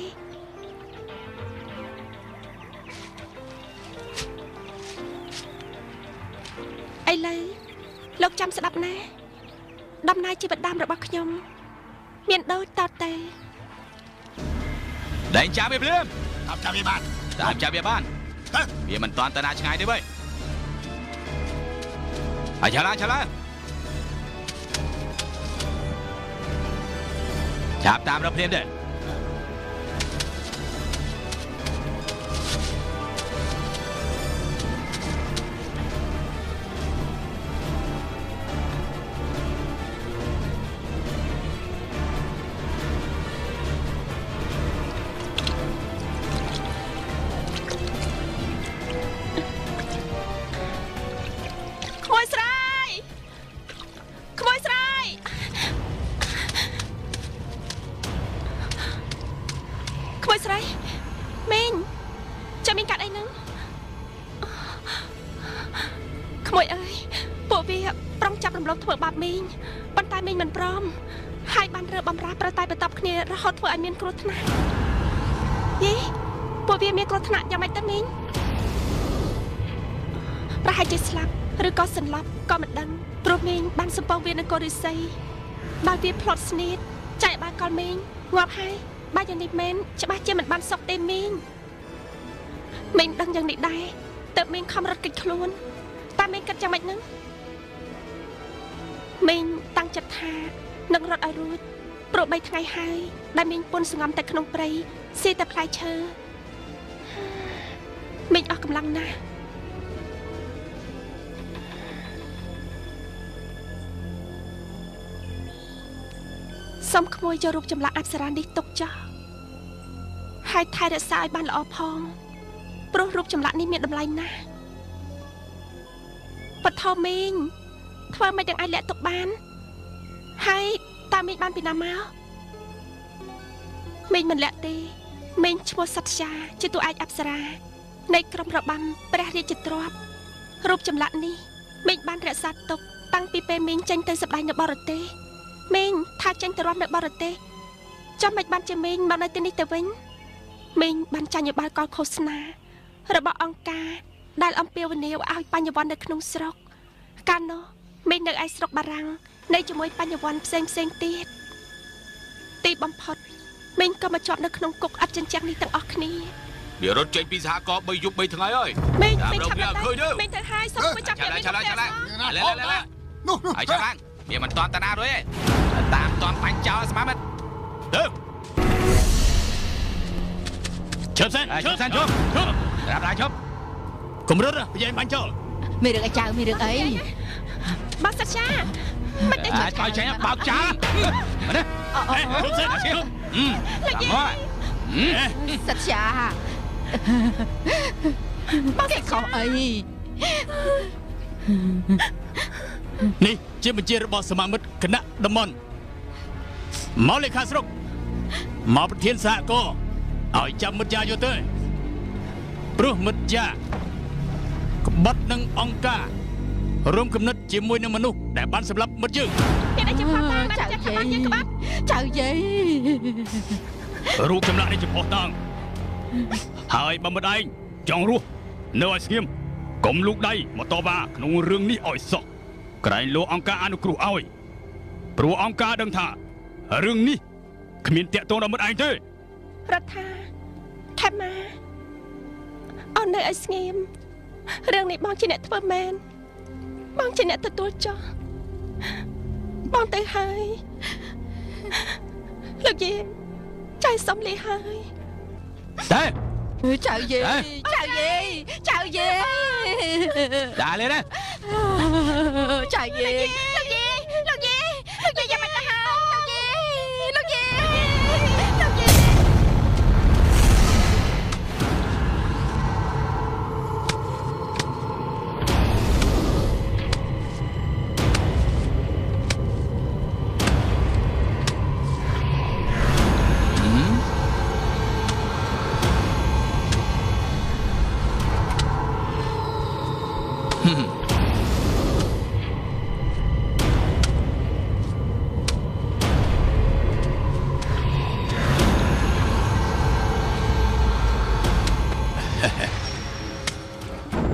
S2: ឥឡូវលោកចាំស្ដាប់ណាដំណើរជីវិតដើមរបស់ខ្ញុំមានដូចតទៅ
S3: ដែងចាំវាភ្លាម
S6: តាមចាំវាបាន
S3: តាមចាំវាបានវាមិនតាន់ទៅណាឆ្ងាយទេវើយហើយឆាឡាចាប់តាមរកភ្លាមទេ
S2: ខ្មោចស្រាយខ្មោចស្រាយខ្មោចស្រាយមីងចាំមីងកាត់អីហ្នឹងខ្មោចអើយពួកវាប្រងចាប់រំលោភធ្វើបាបមីងប៉ុន្តែមីងមិនព្រមហើយបានរើបំរាប្រតែបន្តគ្នារហូតធ្វើឲ្យមានគ្រោះថ្នាក់យីពួកវាមានគ្រោះថ្នាក់យ៉ាងម៉េចទៅមីងប្រហែលជាស្លាប់ឬក៏សន្លប់ក៏មិនដឹងព្រោះមីងបានសម្ពងវានៅកូរិស័យ ដោយវាផ្លត់ស្នៀតចែកបាយកលមីងងាប់ហើយបើយ៉ាងនេះមែនច្បាស់ជាមិនបានសុខទេមីងដឹងយ៉ាងនេះដែរទើបមីងខំរត់គេចខ្លួនតែមីងគិតយ៉ាងម៉េចហ្នឹងមីងតាំងចិត្តថានឹងរត់ឲ្យរួចព្រោះ3ថ្ងៃហើយដែលមីងពន់សង្ងំតែក្នុងព្រៃស៊ីតែផ្លែឈើមីងអស់កម្លាំងណាស់សូមក្មួយយករូបចម្លាក់អប្សរានេះទុកចោលហើយថែរក្សាឲ្យបានល្អផងព្រោះរូបចម្លាក់នេះមានតម្លៃណាស់បឋមមីងធ្វើមិនទាំងអាចលាក់ទុកបានហើយតើមីងបានពីណាមកមីងមិនលាក់ទេមីងឈ្មោះសត្យាជាតួឯកអប្សរានៃក្រុមរបាំព្រះរាជទ្រព្យរូបចម្លាក់នេះមីងបានរក្សាទុកតាំងពីពេលមីងចេញទៅសម្ដែងនៅបរទេសមីងថាចេញទៅរំនៅបរទេសចាំមិនបានជាមីងមកនៅទីនេះទៅវិញមីងបានចាញ់យោបល់កលឃោសនារបស់អង្គការដែលអំពាវនាវឲ្យបញ្ញវន្តនៅក្នុងស្រុកកាលនោះមីងនៅឯស្រុកបារាំងនៅជាមួយបញ្ញវន្តផ្សេងទៀតទីបំផុតមីងក៏មកជាប់នៅក្នុងគុកអត់ចិញ្ចឹងនេះទាំងអស់គ្នា
S3: វារត់ចេញពីសហគមន៍3យប់3ថ្ងៃហើយ
S2: មីងឆាប់ទៅមីងទៅហើយសុំទៅចាប់យកមីងទៅ
S3: នោះហើយចាំឡើងវាមិនតាន់តាណារួយទេតាមតាន់បាញ់ចោលស្មាមិត្តទៅ
S6: ឈប់សិនឈប់
S3: ប្រាប់ដែរឈប់
S6: កុំរត់ប្រយ័ត្នបាញ់ចោល
S5: មានរឿងអីចៅមានរឿងអី
S2: បើសច្ចាមិនទៅ
S3: អាចឲ្យចេញបោកចោលណា
S6: ឈប់សិនឈប់
S5: សច្ចាបើគេខុសអី
S6: នេះជាបញ្ជារបស់សមាមិត្តគណៈដមន់មកលេខាស្រុកមកប្រធានសហគមន៍ឲ្យចាប់មិត្តចាយកទៅព្រោះមិត្តចាក្បត់នឹងអង្គការរួមគំនិតជាមួយនឹងមនុស្សដែលបានសម្លាប់មិត្តយើង
S2: មានអីជាផាតាបានចាក់ក្បត់យើងក្បត់
S5: ចៅយាយ
S6: រូបចម្លាក់នេះចំពោះតាំងហើយបើមិត្តឯងចង់រស់នៅឲ្យស្ងៀមកុំលូកដៃមកតវ៉ាក្នុងរឿងនេះឲ្យសោះក្រែងលោកអង្គការអនុគ្រោះឲ្យព្រោះអង្គការដឹងថារឿងនេះគ្មានតាក់ទងដល់មិត្តឯងទេ
S2: រដ្ឋាថែមម៉ាអូននៅឲ្យស្ងៀមរឿងនេះបងជាអ្នកធ្វើមែនបងជាអ្នកទទួលចោះបងទៅហើយលោកយាយចៃសុំលីហើយ
S3: តែ
S5: ចៅយាយ
S3: ដាក់លេណា
S5: ចៅយាយលោកយាយយ៉ាងម៉េចទៅហើយលោកយាយ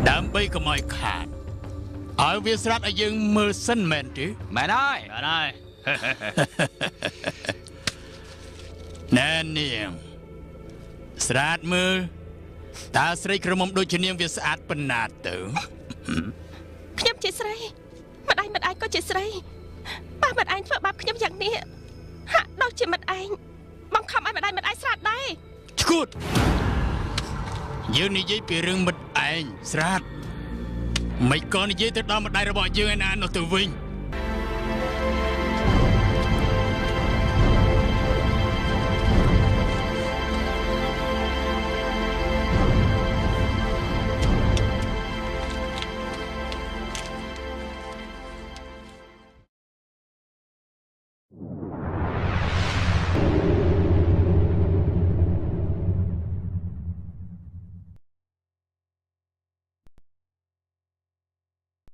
S6: ដើម្បីកុំឲ្យខាតឲ្យវាស្រាត់ឲ្យយើងមើលសិនមែនទេ
S3: មែនហើយ
S6: ណែនាងស្រាតមើលតើស្រីក្រមុំដូចជានាងវាស្អាតប៉ុណ្ណាទៅ
S2: ខ្ញុំជាស្រីម្ដាយមិត្តឯងក៏ជាស្រីប៉ះមិត្តឯងធ្វើបាបខ្ញុំយ៉ាងនេះហាក់ដូចជាមិត្តឯងបង្ខំឲ្យម្ដាយមិត្តឯងស្រាតដែរ
S6: ឈួតយើងនិយាយពីរឿងមិត្តឯងស្រាតមិនក៏និយាយទៅដល់ម្ដាយរបស់យើងឯណានោះទៅវិញ